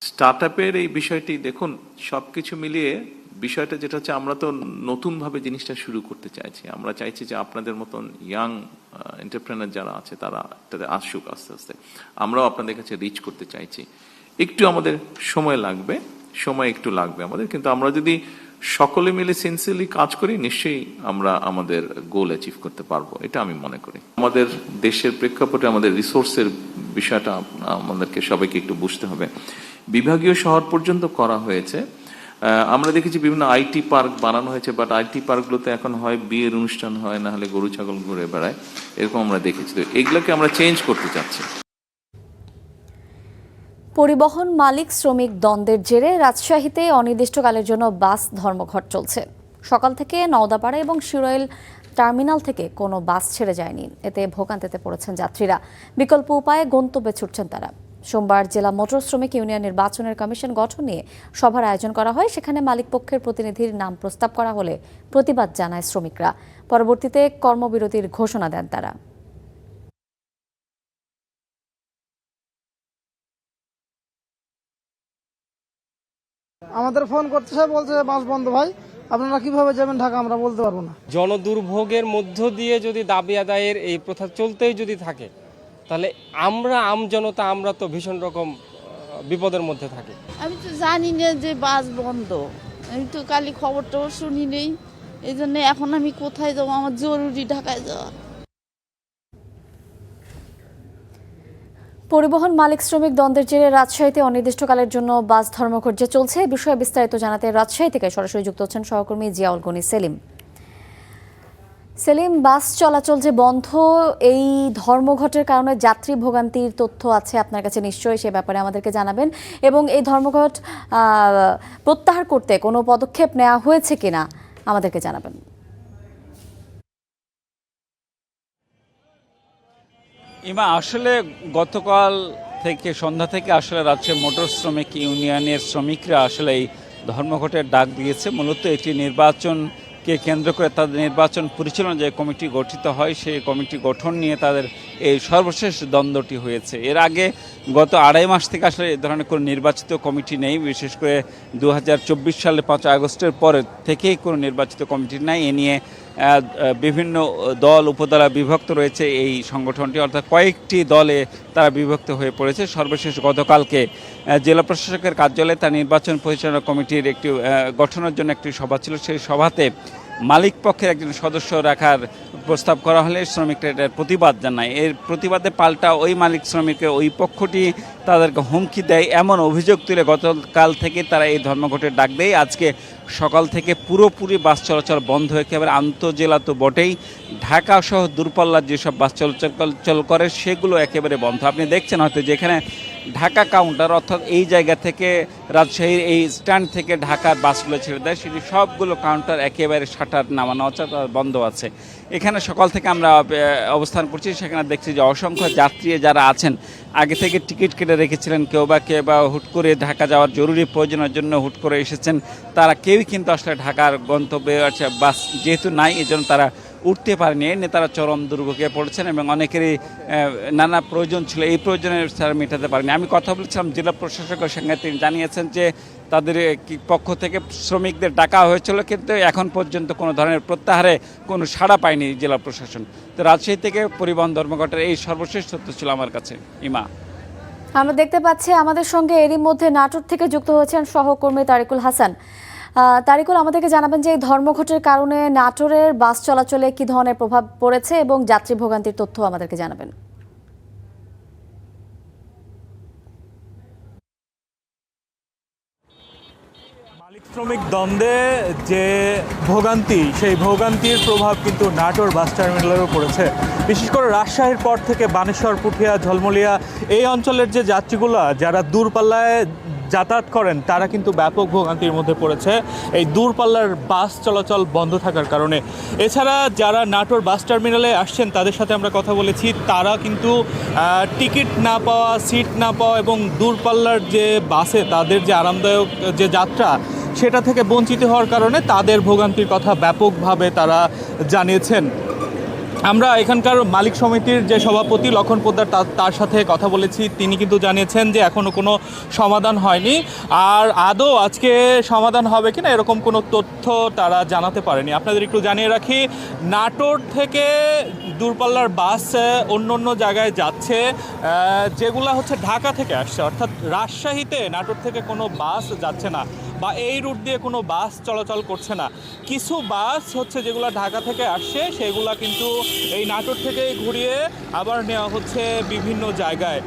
স্টার্টআপের এই বিষয়টি দেখুন, সবকিছু মিলিয়ে বিষয়টা যেটা হচ্ছে, আমরা তো নতুনভাবে জিনিসটা শুরু করতে চাইছি। আমরা চাইছি যে আপনাদের মতন ইয়াং এন্টারপ্রেনার যারা আছে তারা তাতে আসুক আস্তে আস্তে। আমরাও আপনাদের কাছে রিচ করতে চাইছি। একটু আমাদের সময় লাগবে, আমাদের, কিন্তু আমরা যদি সকলে মিলে সিনসিয়ারলি কাজ করি, নিশ্চয়ই আমরা আমাদের গোল অ্যাচিভ করতে পারবো, এটা আমি মনে করি। আমাদের দেশের প্রেক্ষাপটে আমাদের রিসোর্সের বিষয়টা আমাদেরকে সবাইকে একটু বুঝতে হবে। বিভাগীয় শহর পর্যন্ত করা হয়েছে। আমরা দেখেছি বিভিন্ন আইটি পার্ক বানানো হয়েছে, বাট আইটি পার্কগুলোতে এখন হয় বিয়ের অনুষ্ঠান হয়, না হলে গরু ছাগল ঘুরে বেড়ায়, এরকম আমরা দেখেছি। তো এগুলোকে আমরা চেঞ্জ করতে চাচ্ছি। পরিবহন মালিক শ্রমিক দ্বন্দ্বের জেরে রাজশাহীতে অনির্দিষ্টকালের জন্য বাস ধর্মঘট চলছে। সকাল থেকে নওদাপাড়া এবং শিরোইল টার্মিনাল থেকে কোনো বাস ছেড়ে যায়নি। এতে ভোগান্তিতে পড়েছেন যাত্রীরা। বিকল্প উপায়ে গন্তব্যে ছুটছেন তারা। সোমবার জেলা মোটর শ্রমিক ইউনিয়ন নির্বাচনের কমিশন গঠন নিয়ে সভার আয়োজন করা হয়। সেখানে মালিক পক্ষের প্রতিনিধির নাম প্রস্তাব করা হলে প্রতিবাদ জানায় শ্রমিকরা। পরবর্তীতে কর্মবিরতির ঘোষণা দেন তারা। আমাদের ফোন করতেছে, বলছে বাস বন্ধ ভাই, আপনারা কিভাবে যাবেন ঢাকা, আমরা বলতে পারবো না। জনদুর্ভোগের মধ্য দিয়ে যদি দাবি আদায়ের এই প্রথা চলতেই যদি থাকে, তাহলে আমরা আমজনতা আমরা তো ভীষণ রকম বিপদের মধ্যে থাকি। আমি তো জানি না যে বাস বন্ধ, আমি তো কালি খবরটাও শুনি নেই, এই জন্য এখন আমি কোথায় যাবো, আমার জরুরি ঢাকায় যাওয়া। পরিবহন মালিক শ্রমিক দ্বন্দ্বের জেরে রাজশাহীতে অনির্দিষ্টকালের জন্য বাস ধর্মঘট যে চলছে, এ বিষয়ে বিস্তারিত জানাতে রাজশাহী থেকে সরাসরি যুক্ত হচ্ছেন সহকর্মী জিয়াউল গনি সেলিম। সেলিম, বাস চলাচল যে বন্ধ, এই ধর্মঘটের কারণে যাত্রী ভোগান্তির তথ্য আছে আপনার কাছে, নিশ্চয়ই সে ব্যাপারে আমাদেরকে জানাবেন। এবং এই ধর্মঘট প্রত্যাহার করতে কোনো পদক্ষেপ নেওয়া হয়েছে কিনা আমাদেরকে জানাবেন। ইমা, আসলে গতকাল থেকে সন্ধ্যা থেকে আসলে রাজশাহী মোটর শ্রমিক ইউনিয়নের শ্রমিকরা আসলে এই ধর্মঘটের ডাক দিয়েছে। মূলত এটি নির্বাচনকে কেন্দ্র করে তাদের নির্বাচন পরিচালনা যে কমিটি গঠিত হয়, সেই কমিটি গঠন নিয়ে তাদের এই সর্বশেষ দ্বন্দ্বটি হয়েছে। এর আগে গত 2.5 মাস থেকে আসলে এই ধরনের কোনো নির্বাচিত কমিটি নেই। বিশেষ করে 2024 সালে 5 আগস্টের পরে থেকেই কোনো নির্বাচিত কমিটি নাই। এ নিয়ে বিভিন্ন দল উপদলে বিভক্ত রয়েছে এই সংগঠনটি, অর্থাৎ কয়েকটি দলে তারা বিভক্ত হয়ে পড়েছে। সর্বশেষ গতকালকে জেলা প্রশাসকের কার্যালয়ে তার নির্বাচন পরিচালনা কমিটির একটি গঠনের জন্য একটি সভা ছিল। সেই সভাতে মালিক পক্ষের একজন সদস্য রাখার প্রস্তাব করা হলে শ্রমিকরা এটার প্রতিবাদ জানায়। এর প্রতিবাদে পাল্টা ওই মালিক শ্রমিকের ওই পক্ষটি তাদেরকে হুমকি দেয়, এমন অভিযোগ তুলে গতকাল থেকে তারা এই ধর্মঘটের ডাক দেয়। আজকে সকাল থেকে পুরোপুরি বাস চলাচল বন্ধ, একেবারে আন্তঃজেলা তো বটেই, ঢাকা সহ দূরপাল্লার যেসব বাস চলাচল করে সেগুলো একেবারে বন্ধ। আপনি দেখছেন হয়তো যেখানে ঢাকা কাউন্টার, অর্থাৎ এই জায়গা থেকে রাজশাহীর এই স্ট্যান্ড থেকে ঢাকার বাসগুলো ছেড়ে দেয়, সেটি সবগুলো কাউন্টার একেবারে শাটার নামানো আছে, বন্ধ আছে। এখানে সকাল থেকে আমরা অবস্থান করছি, সেখানে দেখছি যে অসংখ্য যাত্রী যারা আছেন আগে থেকে টিকিট কেটে রেখেছিলেন, কেউ বা হুট করে ঢাকা যাওয়ার জরুরি প্রয়োজনের জন্য হুট করে এসেছেন, তারা কেউ কেউই কিন্তু আসলে ঢাকার গন্তব্যে বাস যেহেতু নাই, এই জন্য তারা উঠতে পারেনি। নেতারা চরম দুর্ভোগে পড়েছেন এবং অনেকেরই নানা প্রয়োজন ছিল, এই প্রয়োজনের তারা মেটাতে পারেনি। আমি কথা বলেছিলাম জেলা প্রশাসকের সঙ্গে, তিনি জানিয়েছেন যে তাদের পক্ষ থেকে শ্রমিকদের ডাকা হয়েছিল, কিন্তু এখন পর্যন্ত কোনো ধরনের প্রত্যাহারে কোনো সাড়া পায়নি জেলা প্রশাসন। তো রাজশাহী থেকে পরিবহন ধর্মঘটের এই সর্বশেষ তথ্য ছিল আমার কাছে। ইমা, আমরা দেখতে পাচ্ছি আমাদের সঙ্গে এরই মধ্যে নাটোর থেকে যুক্ত হয়েছেন সহকর্মী তারিকুল হাসান। তারিকুল, আমাদেরকে জানাবেন যে এই ধর্মঘটের কারণে নাটোরের বাস চলাচলে কি ধরনের প্রভাব পড়েছে এবং যাত্রী ভোগান্তির তথ্য আমাদেরকে জানাবেন। মালিক শ্রমিক দ্বন্দ্বে যে ভোগান্তি, সেই ভোগান্তির প্রভাব কিন্তু নাটোর বাস টার্মিনালেও পড়েছে। বিশেষ করে রাজশাহীর পর থেকে বানেশ্বর, পুঠিয়া, ঝলমলিয়া এই অঞ্চলের যে যাত্রীগুলো যারা দূরপাল্লায় যাতায়াত করেন তারা কিন্তু ব্যাপক ভোগান্তির মধ্যে পড়েছে এই দূরপাল্লার বাস চলাচল বন্ধ থাকার কারণে। এছাড়া যারা নাটোর বাস টার্মিনালে আসছেন তাদের সাথে আমরা কথা বলেছি, তারা কিন্তু টিকিট না পাওয়া, সিট না পাওয়া এবং দূরপাল্লার যে বাসে তাদের যে আরামদায়ক যে যাত্রা সেটা থেকে বঞ্চিত হওয়ার কারণে তাদের ভোগান্তির কথা ব্যাপকভাবে তারা জানিয়েছেন। আমরা এখানকার মালিক সমিতির যে সভাপতি লক্ষণ পোদ্দার তার সাথে কথা বলেছি, তিনি কিন্তু জানিয়েছেন যে এখনও কোনো সমাধান হয়নি, আর আদৌ আজকে সমাধান হবে কিনা এরকম কোনো তথ্য তারা জানাতে পারেনি। আপনাদের একটু জানিয়ে রাখি, নাটোর থেকে দূরপাল্লার বাস অন্য অন্য জায়গায় যাচ্ছে, যেগুলো হচ্ছে ঢাকা থেকে আসছে, অর্থাৎ রাজশাহীতে নাটোর থেকে কোনো বাস যাচ্ছে না বা এই রুট দিয়ে কোনো বাস চলাচল করছে না। কিছু বাস হচ্ছে যেগুলো ঢাকা থেকে আসছে সেগুলো কিন্তু এই নাটোর থেকে ঘুরিয়ে আবার নেওয়া হচ্ছে বিভিন্ন জায়গায়।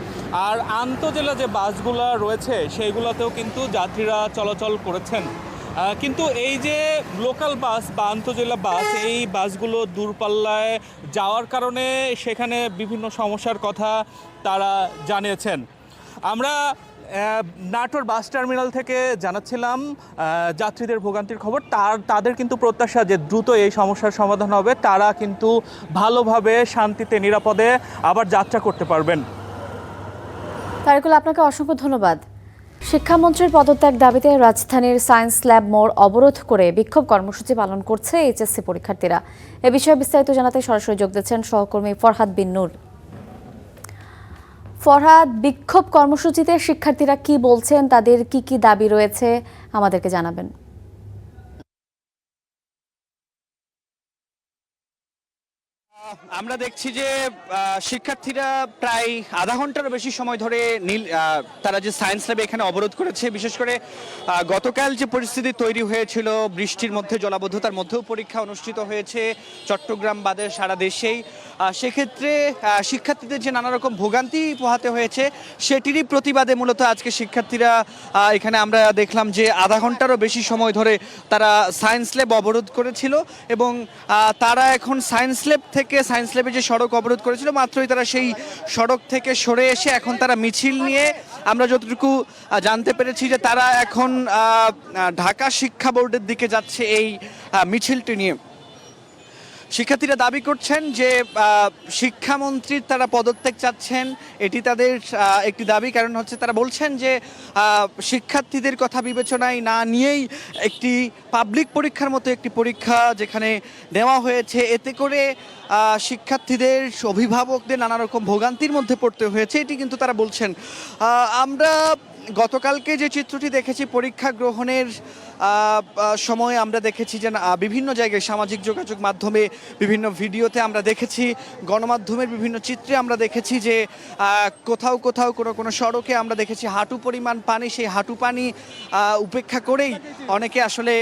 আর আন্তজেলা যে বাসগুলো রয়েছে সেইগুলোতেও কিন্তু যাত্রীরা চলাচল করেছেন। কিন্তু এই যে লোকাল বাস বা আন্তজেলা বাস, এই বাসগুলো দূরপাল্লায় যাওয়ার কারণে সেখানে বিভিন্ন সমস্যার কথা তারা জানিয়েছেন। আমরা নাটোর বাস টার্মিনাল থেকে জানাচ্ছিলাম যাত্রীদের ভোগান্তির খবর। তাদের কিন্তু প্রত্যাশা যে দ্রুত এই সমস্যার সমাধান হবে, তারা কিন্তু ভালোভাবে শান্তিতে নিরাপদে আবার যাত্রা করতে পারবেন। তারিকুল, আপনাকে অসংখ্য ধন্যবাদ। শিক্ষামন্ত্রীর পদত্যাগ দাবিতে রাজধানীর সায়েন্স ল্যাব মোড় অবরোধ করে বিক্ষোভ কর্মসূচি পালন করছে এইচএসসি পরীক্ষার্থীরা। এ বিষয়ে বিস্তারিত জানাতে সরাসরি যোগ দিচ্ছেন সহকর্মী ফরহাদ বিন নূর। ফরহাদ, বিক্ষোভ কর্মসূচিতে শিক্ষার্থীরা কি বলছেন, তাদের কি কি দাবি রয়েছে আমাদেরকে জানাবেন। আমরা দেখছি যে শিক্ষার্থীরা প্রায় আধা ঘন্টারও বেশি সময় ধরে তারা যে সায়েন্স ল্যাবে এখানে অবরোধ করেছে। বিশেষ করে গতকাল যে পরিস্থিতি তৈরি হয়েছিল, বৃষ্টির মধ্যে জলাবদ্ধতার মধ্যেও পরীক্ষা অনুষ্ঠিত হয়েছে চট্টগ্রাম বাদে সারা দেশেই, সেক্ষেত্রে শিক্ষার্থীদের যে নানা রকম ভোগান্তি পোহাতে হয়েছে সেটিরই প্রতিবাদে মূলত আজকে শিক্ষার্থীরা এখানে আমরা দেখলাম যে আধা ঘন্টারও বেশি সময় ধরে তারা সায়েন্স ল্যাব অবরোধ করেছিল এবং তারা এখন সায়েন্স ল্যাবে যে সড়ক অবরোধ করেছিল মাত্রই তারা সেই সড়ক থেকে সরে এসে এখন তারা মিছিল নিয়ে, আমরা যতটুকু জানতে পেরেছি যে তারা এখন ঢাকা শিক্ষা বোর্ডের দিকে যাচ্ছে এই মিছিলটি নিয়ে। শিক্ষার্থীরা দাবি করছেন যে শিক্ষামন্ত্রীর তারা পদত্যাগ চাচ্ছেন, এটি তাদের একটি দাবি। কারণ হচ্ছে তারা বলছেন যে শিক্ষার্থীদের কথা বিবেচনায় না নিয়েই একটি পাবলিক পরীক্ষার মতো একটি পরীক্ষা যেখানে নেওয়া হয়েছে, এতে করে শিক্ষার্থীদের অভিভাবকদের নানা রকম ভোগান্তির মধ্যে পড়তে হয়েছে, এটি কিন্তু তারা বলছেন। আমরা গতকালকে যে চিত্রটি দেখেছি পরীক্ষা গ্রহণের সময়, আমরা দেখেছি যে বিভিন্ন জায়গায় সামাজিক যোগাযোগ মাধ্যমে বিভিন্ন ভিডিওতে আমরা দেখেছি, গণমাধ্যমের বিভিন্ন চিত্রে আমরা দেখেছি যে কোথাও কোথাও কোনো সড়কে আমরা দেখেছি হাঁটু পরিমাণ পানি, সেই হাঁটু পানি উপেক্ষা করেই অনেকে আসলে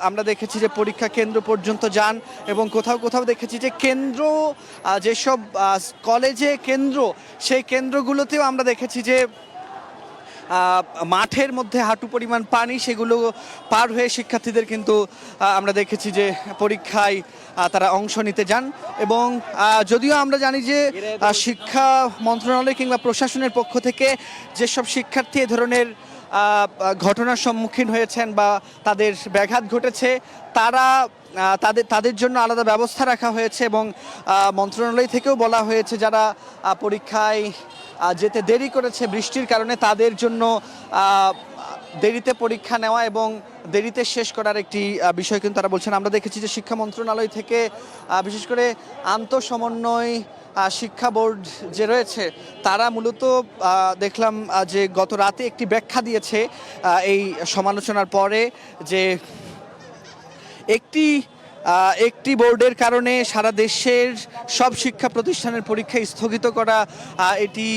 আমরা দেখেছি যে পরীক্ষা কেন্দ্র পর্যন্ত যান এবং কোথাও কোথাও দেখেছি যে কেন্দ্র, যেসব কলেজে কেন্দ্র, সেই কেন্দ্রগুলোতেও আমরা দেখেছি যে মাঠের মধ্যে হাঁটু পরিমাণ পানি, সেগুলো পার হয়ে শিক্ষার্থীদের কিন্তু আমরা দেখেছি যে পরীক্ষায় তারা অংশ নিতে যান। এবং যদিও আমরা জানি যে শিক্ষা মন্ত্রণালয় কিংবা প্রশাসনের পক্ষ থেকে যেসব শিক্ষার্থী এ ধরনের ঘটনার সম্মুখীন হয়েছেন বা তাদের ব্যাঘাত ঘটেছে, তাদের জন্য আলাদা ব্যবস্থা রাখা হয়েছে এবং মন্ত্রণালয় থেকেও বলা হয়েছে যারা পরীক্ষায় যেতে দেরি করেছে বৃষ্টির কারণে তাদের জন্য দেরিতে পরীক্ষা নেওয়া এবং দেরিতে শেষ করার একটি বিষয় কিন্তু তারা বলছেন। আমরা দেখেছি যে শিক্ষা মন্ত্রণালয় থেকে বিশেষ করে আন্তঃসমন্বয় শিক্ষা বোর্ড যে রয়েছে তারা মূলত দেখলাম যে গত রাতে একটি ব্যাখ্যা দিয়েছে এই সমালোচনার পরে যে একটি বোর্ডের কারণে সারা দেশের সব শিক্ষা প্রতিষ্ঠানের পরীক্ষা স্থগিত করা এটি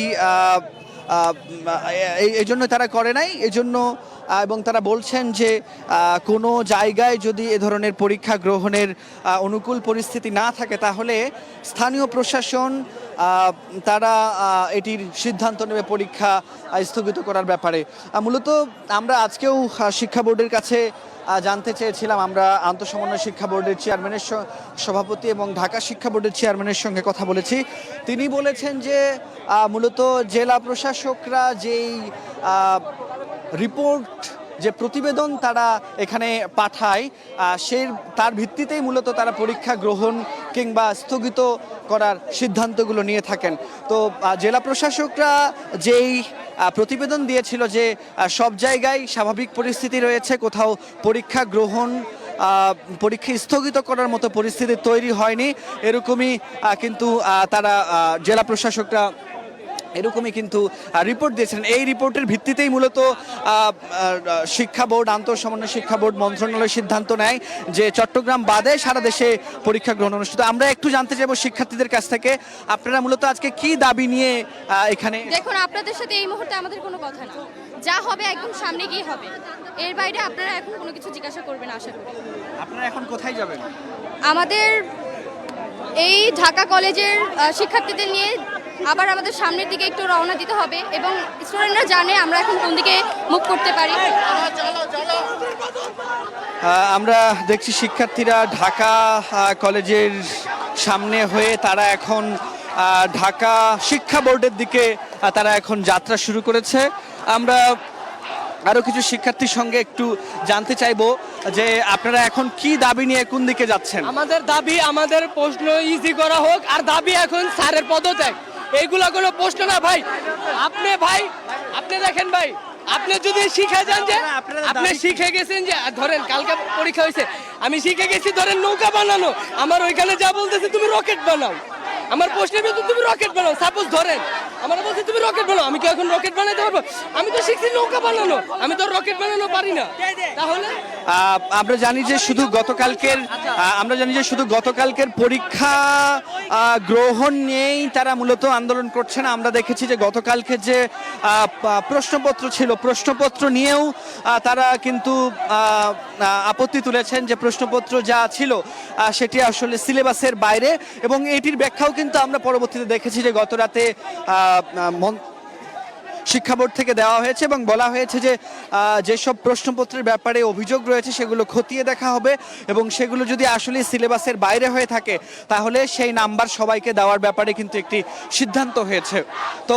এই জন্য তারা করে নাই এজন্য এবং তারা বলছেন যে কোনো জায়গায় যদি এ ধরনের পরীক্ষা গ্রহণের অনুকূল পরিস্থিতি না থাকে তাহলে স্থানীয় প্রশাসন তারা এটির সিদ্ধান্ত নেবে পরীক্ষা স্থগিত করার ব্যাপারে। মূলত আমরা আজকেও শিক্ষা বোর্ডের কাছে জানতে চেয়েছিলাম, আমরা আন্তঃসমন্বয় শিক্ষা বোর্ডের চেয়ারম্যানের সভাপতি এবং ঢাকা শিক্ষা বোর্ডের চেয়ারম্যানের সঙ্গে কথা বলেছি। তিনি বলেছেন যে মূলত জেলা প্রশাসকরা যেই রিপোর্ট যে প্রতিবেদন তারা এখানে পাঠায় তার ভিত্তিতেই মূলত তারা পরীক্ষা গ্রহণ কিংবা স্থগিত করার সিদ্ধান্তগুলো নিয়ে থাকেন। তো জেলা প্রশাসকরা যেই প্রতিবেদন দিয়েছিল যে সব জায়গায় স্বাভাবিক পরিস্থিতি রয়েছে, কোথাও পরীক্ষা স্থগিত করার মতো পরিস্থিতি তৈরি হয়নি, এরকমই কিন্তু তারা জেলা প্রশাসকরা এরকমই কিন্তু রিপোর্ট দিয়েছিলেন। এই রিপোর্টের ভিত্তিতেই মূলত শিক্ষা বোর্ড আন্তঃসমন্বয় শিক্ষা বোর্ড মন্ত্রণালয় সিদ্ধান্ত নেয় যে চট্টগ্রাম বাদে সারা দেশে পরীক্ষা গ্রহণ অনুষ্ঠিত। আমরা একটু জানতে চাইবো শিক্ষার্থীদের কাছ থেকে, আপনারা মূলত আজকে কি দাবি নিয়ে এখানে? দেখুন, আপনাদের সাথে এই মুহূর্তে আমাদের কোনো কথা না, যা হবে একদম সামনে গিয়ে হবে, এর বাইরে আপনারা এখন কোনো কিছু জিজ্ঞাসা করবেন আশা করি। আপনারা এখন কোথায় যাবেন? আমাদের এই ঢাকা কলেজের শিক্ষার্থীদের নিয়ে আবার আমাদের সামনের দিকে একটু রওনা দিতে হবে এবং স্টুডেন্টরা জানে আমরা এখন কোন দিকে মুভ করতে পারি। আমরা দেখছি শিক্ষার্থীরা ঢাকা কলেজের সামনে হয়ে তারা এখন ঢাকা শিক্ষা বোর্ডের দিকে তারা এখন যাত্রা শুরু করেছে। আমরা আরো কিছু শিক্ষার্থীর সঙ্গে একটু জানতে চাইবো যে আপনারা এখন কি দাবি নিয়ে কোন দিকে যাচ্ছেন? আমাদের দাবি, আমাদের প্রশ্ন ইজি করা হোক, আর দাবি এখন স্যারের পদত্যাগ। এইগুলা কোনো প্রশ্ন না ভাই। আপনি দেখেন ভাই, আপনি যদি শিখে যান যে আপনি শিখে গেছেন যে ধরেন কালকে পরীক্ষা হয়েছে, আমি শিখে গেছি ধরেন নৌকা বানানো, আমার ওইখানে যা বলতেছে তুমি রকেট বানাও, আমার প্রশ্নের ভিতরে তুমি রকেট বানাও, সাপোজ ধরেন আমার বলছে তুমি রকেট বানাও, আমি কি এখন রকেট বানাইতে পারবো? আমি তো শিখছি নৌকা বানানো, আমি তো রকেট বানানো পারি না। তাহলে আমরা জানি যে শুধু গতকালকের পরীক্ষা গ্রহণ নিয়েই তারা মূলত আন্দোলন করছে না। আমরা দেখেছি যে গতকালকে যে প্রশ্নপত্র ছিল, প্রশ্নপত্র নিয়েও তারা কিন্তু আপত্তি তুলেছেন যে প্রশ্নপত্র যা ছিল সেটি আসলে সিলেবাসের বাইরে, এবং এটির ব্যাখ্যাও কিন্তু আমরা পরবর্তীতে দেখেছি যে গত রাতে শিক্ষা বোর্ড থেকে দেওয়া হয়েছে এবং বলা হয়েছে যে যেসব প্রশ্নপত্রের ব্যাপারে অভিযোগ রয়েছে সেগুলো খতিয়ে দেখা হবে এবং সেগুলো যদি আসলে সিলেবাসের বাইরে হয়ে থাকে তাহলে সেই নাম্বার সবাইকে দেওয়ার ব্যাপারে কিন্তু একটি সিদ্ধান্ত হয়েছে। তো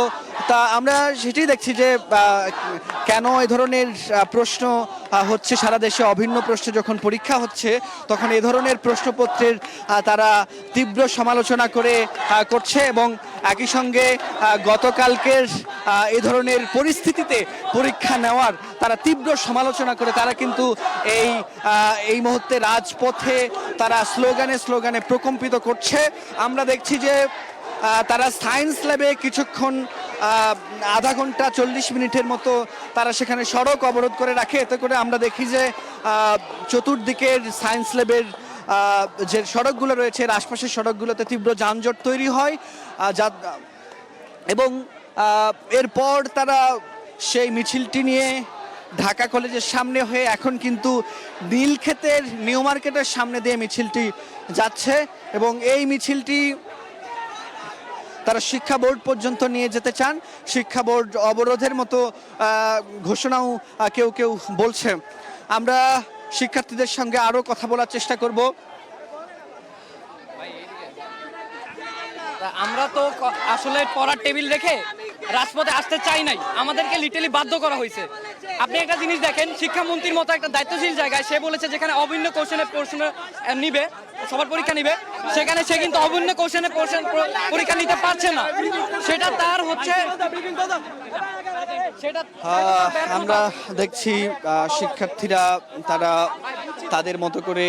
আমরা সেটাই দেখছি যে কেন এই ধরনের প্রশ্ন হচ্ছে সারা দেশে, অভিন্ন প্রশ্নে যখন পরীক্ষা হচ্ছে তখন এই ধরনের প্রশ্নপত্রের তারা তীব্র সমালোচনা করছে এবং একই সঙ্গে গতকালকের এই ধরনের পরিস্থিতিতে পরীক্ষা নেওয়ার তারা তীব্র সমালোচনা করে তারা কিন্তু এই মুহূর্তে রাজপথে তারা স্লোগানে প্রকম্পিত করছে। আমরা দেখছি যে তারা সায়েন্স ল্যাবে কিছুক্ষণ আধা ঘন্টা 40 মিনিটের মতো তারা সেখানে সড়ক অবরোধ করে রাখে। এতে করে আমরা দেখি যে চতুর্দিকের সায়েন্স ল্যাবের যে সড়কগুলো রয়েছে এর আশপাশের সড়কগুলোতে তীব্র যানজট তৈরি হয় এবং এরপর তারা সেই মিছিলটি নিয়ে ঢাকা কলেজের সামনে হয়ে এখন কিন্তু নীলক্ষেতের নিউ মার্কেটের সামনে দিয়ে মিছিলটি যাচ্ছে এবং এই মিছিলটি তারা শিক্ষা বোর্ড পর্যন্ত নিয়ে যেতে চান। শিক্ষা বোর্ড অবরোধের মতো ঘোষণাও কেউ বলছে। আমরা শিক্ষার্থীদের সঙ্গে আরো কথা বলার চেষ্টা করব। আমরা তো আসলে পড়ার টেবিল রেখে রাজপথে আসতে চাই নাই, আমাদেরকে লিটারালি বাধ্য করা হয়েছে। আপনি একটা জিনিস দেখেন, শিক্ষামন্ত্রীর মতো একটা দায়িত্বশীল জায়গায় সে বলেছে যেখানে অভিন্ন কোশ্চেনের প্রশ্ন নিবে, সবার পরীক্ষা নিবে, সেখানে সে কিন্তু অভিন্ন কোশ্চেনের পরীক্ষা নিতে পারছে না। সেটা তার হচ্ছে আমরা দেখছি শিক্ষার্থীরা তারা তাদের মতো করে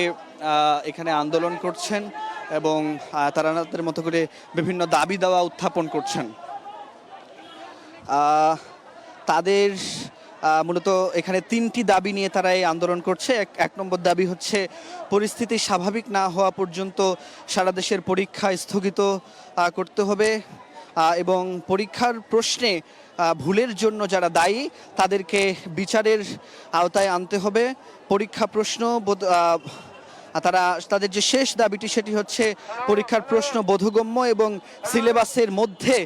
এখানে আন্দোলন করছেন এবং তারা তাদের মতো করে বিভিন্ন দাবি দাওয়া উত্থাপন করছেন। তাদের মূলত এখানে 3টি দাবি নিয়ে তারা এই আন্দোলন করছে। এক নম্বর দাবি হচ্ছে পরিস্থিতি স্বাভাবিক না হওয়া পর্যন্ত সারা দেশের পরীক্ষা স্থগিত করতে হবে এবং পরীক্ষার প্রশ্নে ভুলের জন্য যারা দায়ী তাদেরকে বিচারের আওতায় আনতে হবে। পরীক্ষা প্রশ্ন তাদের যে শেষ দাবিটি সেটি হচ্ছে পরীক্ষার প্রশ্ন বোধগম্য এবং সিলেবাসের মধ্যে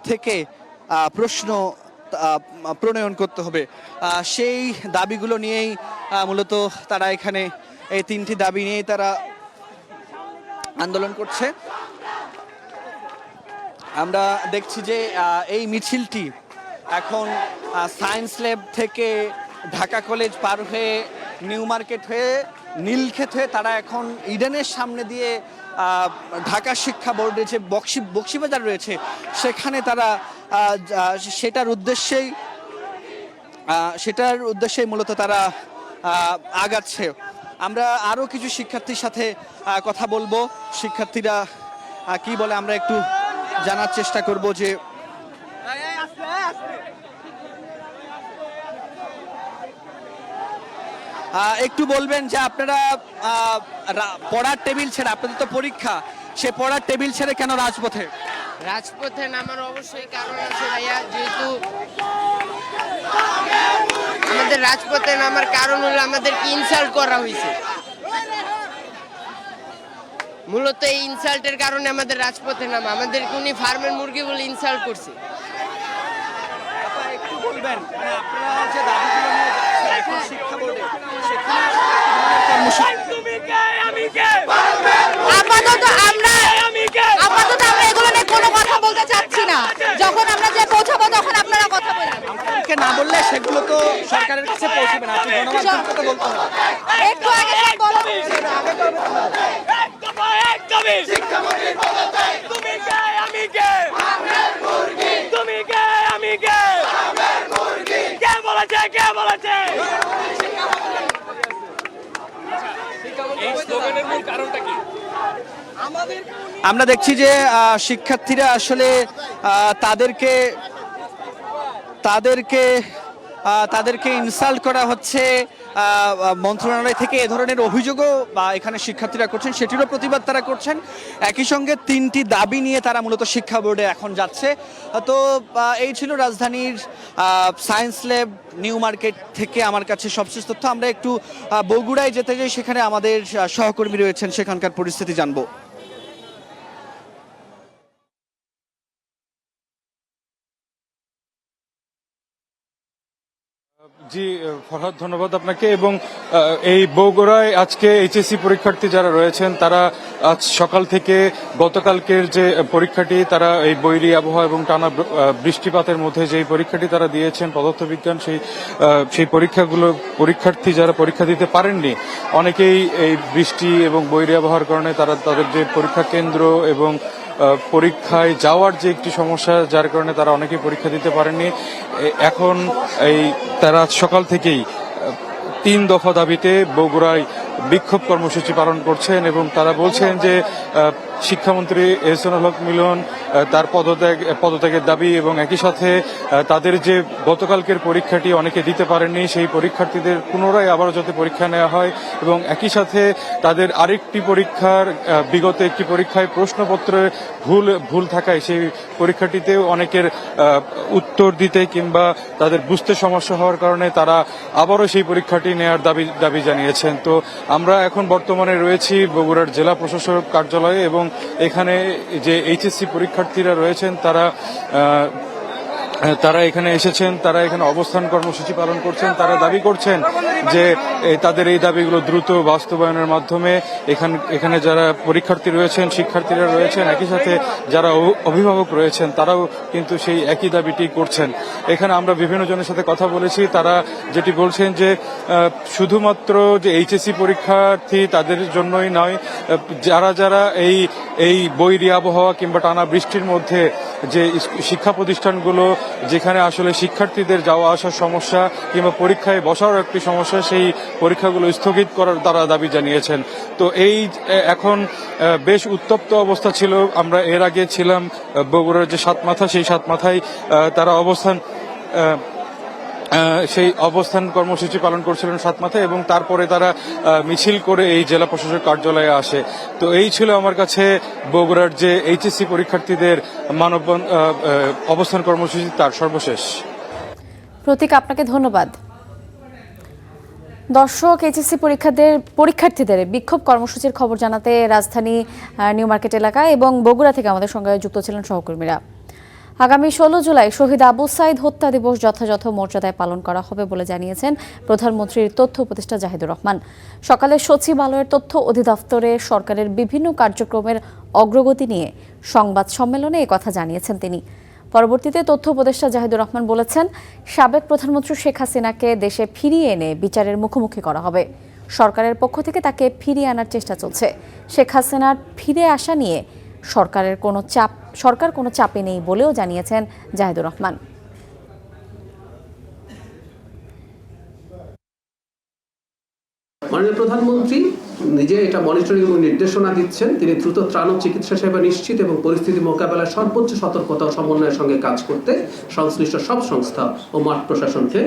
থেকে প্রশ্ন প্রণয়ন করতে হবে। সেই দাবিগুলো নিয়েই মূলত তারা এখানে এই 3টি দাবি নিয়েই তারা আন্দোলন করছে। আমরা দেখছি যে এই মিছিলটি এখন সায়েন্স ল্যাব থেকে ঢাকা কলেজ পার হয়ে নিউ মার্কেট হয়ে নীলক্ষেত হয়ে তারা এখন ইডেনের সামনে দিয়ে ঢাকা শিক্ষা বোর্ডের যে বক্সিবাজার রয়েছে সেখানে তারা সেটার উদ্দেশ্যেই মূলত তারা আগাচ্ছে। আমরা আরও কিছু শিক্ষার্থীর সাথে কথা বলবো, শিক্ষার্থীরা কি বলে আমরা একটু জানার চেষ্টা করব। যে একটু বলবেন যে আপনারা পড়ার টেবিল ছেড়ে, আপনাদের তো পরীক্ষা, সে পড়ার টেবিল ছেড়ে কেন রাজপথে? রাজপথে নামার অবশ্যই কারণ আছে ভাইয়া, যেহেতু আমাদের রাজপথে নামার কারণ হলো আমাদেরকে ইনসাল্ট করা হয়েছে। মূলত এই ইনসাল্টের কারণে আমাদের রাজপথে নামা, আমাদেরকে উনি ফার্মের মুরগি বলে ইনসাল্ট করছে। একটু বলবেন আপনারা যে দাবিগুলো নিয়ে যাচ্ছেন এখন শিক্ষা বোর্ডে, সেখানে আপাতত আমরা এগুলো নিয়ে কোনো কথা বলতে চাচ্ছি না। যখন আমরা যে পৌঁছাবো তখন আপনারা কথা বলবেন। আপনাদেরকে না বললে সেগুলো তো সরকারের কাছে পৌঁছবে না, আপনি গণমাধ্যমকে তো বলতে হবে। একটু আগে বলা হয়েছে তুমি কে আমি কে, তুমি কে আমি কে, কে বলেছে কে বলেছে? এই স্লোগানের মূল কারণটা কি? আমরা দেখছি যে শিক্ষার্থীরা আসলে তাদেরকে ইনসাল্ট করা হচ্ছে, মন্ত্রণালয় থেকে এ ধরনের অভিযোগও বা এখানে শিক্ষার্থীরা করছেন, সেটিরও প্রতিবাদ তারা করছেন। একই সঙ্গে 3টি দাবি নিয়ে তারা মূলত শিক্ষা বোর্ডে এখন যাচ্ছে। তো এই ছিল রাজধানীর সায়েন্স ল্যাব নিউ মার্কেট থেকে আমার কাছে সবশেষ তথ্য। আমরা একটু বগুড়ায় যেতে যাই, সেখানে আমাদের সহকর্মী রয়েছেন, সেখানকার পরিস্থিতি জানবো। জি ফরহাদ, ধন্যবাদ আপনাকে। এবং এই বগুড়ায় আজকে এইচএসসি পরীক্ষার্থী যারা রয়েছেন তারা আজ সকাল থেকে গতকালকের যে পরীক্ষাটি, তারা এই বৈরী আবহাওয়া এবং টানা বৃষ্টিপাতের মধ্যে যে পরীক্ষাটি তারা দিয়েছেন পদার্থবিজ্ঞান, সেই পরীক্ষার্থী যারা পরীক্ষা দিতে পারেননি, অনেকেই এই বৃষ্টি এবং বৈরী আবহাওয়ার কারণে তারা তাদের যে পরীক্ষা কেন্দ্র এবং পরীক্ষায় যাওয়ার যে একটি সমস্যা, যার কারণে তারা অনেকেই পরীক্ষা দিতে পারেননি। এখন তারা সকাল থেকেই 3 দফা দাবিতে বগুড়ায় বিক্ষোভ কর্মসূচি পালন করছেন এবং তারা বলছেন যে শিক্ষামন্ত্রী এহসানুল হক মিলন তার পদত্যাগের দাবি এবং একই সাথে তাদের যে গতকালকের পরীক্ষাটি অনেকে দিতে পারেননি, সেই পরীক্ষার্থীদের পুনরায় আবারও যাতে পরীক্ষা নেওয়া হয় এবং একই সাথে তাদের আরেকটি পরীক্ষার বিগত একটি পরীক্ষায় প্রশ্নপত্রে ভুল থাকায় সেই পরীক্ষাটিতেও অনেকের উত্তর দিতে কিংবা তাদের বুঝতে সমস্যা হওয়ার কারণে তারা আবারও সেই পরীক্ষাটি নেওয়ার দাবি জানিয়েছেন। তো আমরা এখন বর্তমানে রয়েছি বগুড়ার জেলা প্রশাসক কার্যালয়ে এবং এখানে যে এইচএসসি পরীক্ষার্থীরা রয়েছেন তারা এখানে এসেছেন, তারা এখানে অবস্থান কর্মসূচি পালন করছেন। তারা দাবি করছেন যে তাদের এই দাবিগুলো দ্রুত বাস্তবায়নের মাধ্যমে এখানে যারা পরীক্ষার্থী রয়েছেন, শিক্ষার্থীরা রয়েছেন, একই সাথে যারা অভিভাবক রয়েছেন তারাও কিন্তু সেই একই দাবিটি করছেন। এখানে আমরা বিভিন্ন জনের সাথে কথা বলেছি, তারা যেটি বলছেন যে শুধুমাত্র যে এইচএসসি পরীক্ষার্থী তাদের জন্যই নয়, যারা এই এই বৈরী আবহাওয়া কিংবা টানা বৃষ্টির মধ্যে যে শিক্ষা প্রতিষ্ঠানগুলো যেখানে আসলে শিক্ষার্থীদের যাওয়া আসার সমস্যা কিংবা পরীক্ষায় বসারও একটি সমস্যা, সেই পরীক্ষাগুলো স্থগিত করার তারা দাবি জানিয়েছেন। তো এই এখন বেশ উত্তপ্ত অবস্থা ছিল। আমরা এর আগে ছিলাম বগুড়ার যে সাতমাথা, সেই সাতমাথায় তারা সেই অবস্থান কর্মসূচি পালন করছিলেন সাতমাথায়, এবং তারপরে তারা মিছিল করে এই জেলা প্রশাসক কার্যালয়ে আসে। তো এই ছিল আমার কাছে বগুড়ার যে এইচএসসি পরীক্ষার্থীদের অবস্থান কর্মসূচি তার সর্বশেষ। প্রতীক, আপনাকে ধন্যবাদ। দর্শক, এইচএসসি পরীক্ষার্থীদের বিক্ষোভ কর্মসূচির খবর জানাতে রাজধানী নিউ মার্কেট এলাকা এবং বগুড়া থেকে আমাদের সঙ্গে যুক্ত ছিলেন সহকর্মীরা। আগামী 16 জুলাই শহীদ আবু সাইদ হত্যা দিবস যথাযথ মর্যাদায় পালন করা হবে বলে জানিয়েছেন প্রধানমন্ত্রীর তথ্য উপদেষ্টা জাহিদুর রহমান। সকালে সচিবালয়ের তথ্য অধিদপ্তরে সরকারের বিভিন্ন কার্যক্রমের অগ্রগতি নিয়ে সংবাদ সম্মেলনে একথা জানিয়েছেন তিনি। পরবর্তীতে তথ্য উপদেষ্টা জাহিদুর রহমান বলেছেন, সাবেক প্রধানমন্ত্রী শেখ হাসিনাকে দেশে ফিরিয়ে এনে বিচারের মুখোমুখি করা হবে। সরকারের পক্ষ থেকে তাকে ফিরিয়ে আনার চেষ্টা চলছে। শেখ হাসিনার ফিরে আসা নিয়ে সরকার কোনো চাপে নেই বলেও জানিয়েছেন জাহিদুর রহমান। মাননীয় প্রধানমন্ত্রী নিজে এটা মনিটরিং এবং নির্দেশনা দিচ্ছেন। তিনি দ্রুত ত্রাণ ও চিকিৎসা সেবা নিশ্চিত এবং পরিস্থিতি মোকাবেলায় সর্বোচ্চ সতর্কতা ও সমন্বয়ের সঙ্গে কাজ করতে সংশ্লিষ্ট সব সংস্থা ও মাঠ প্রশাসনকে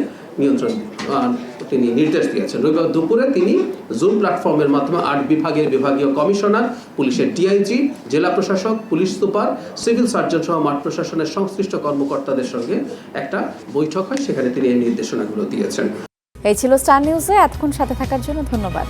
তিনি নির্দেশ দিয়েছেন। রবিবার দুপুরে তিনি জুম প্ল্যাটফর্মের মাধ্যমে 8 বিভাগের বিভাগীয় কমিশনার, পুলিশের ডিআইজি, জেলা প্রশাসক, পুলিশ সুপার, সিভিল সার্জন সহ মাঠ প্রশাসনের সংশ্লিষ্ট কর্মকর্তাদের সঙ্গে একটা বৈঠক হয়। সেখানে তিনি এই নির্দেশনাগুলো দিয়েছেন। এই ছিল স্টার নিউজে। এতক্ষণ সাথে থাকার জন্য ধন্যবাদ।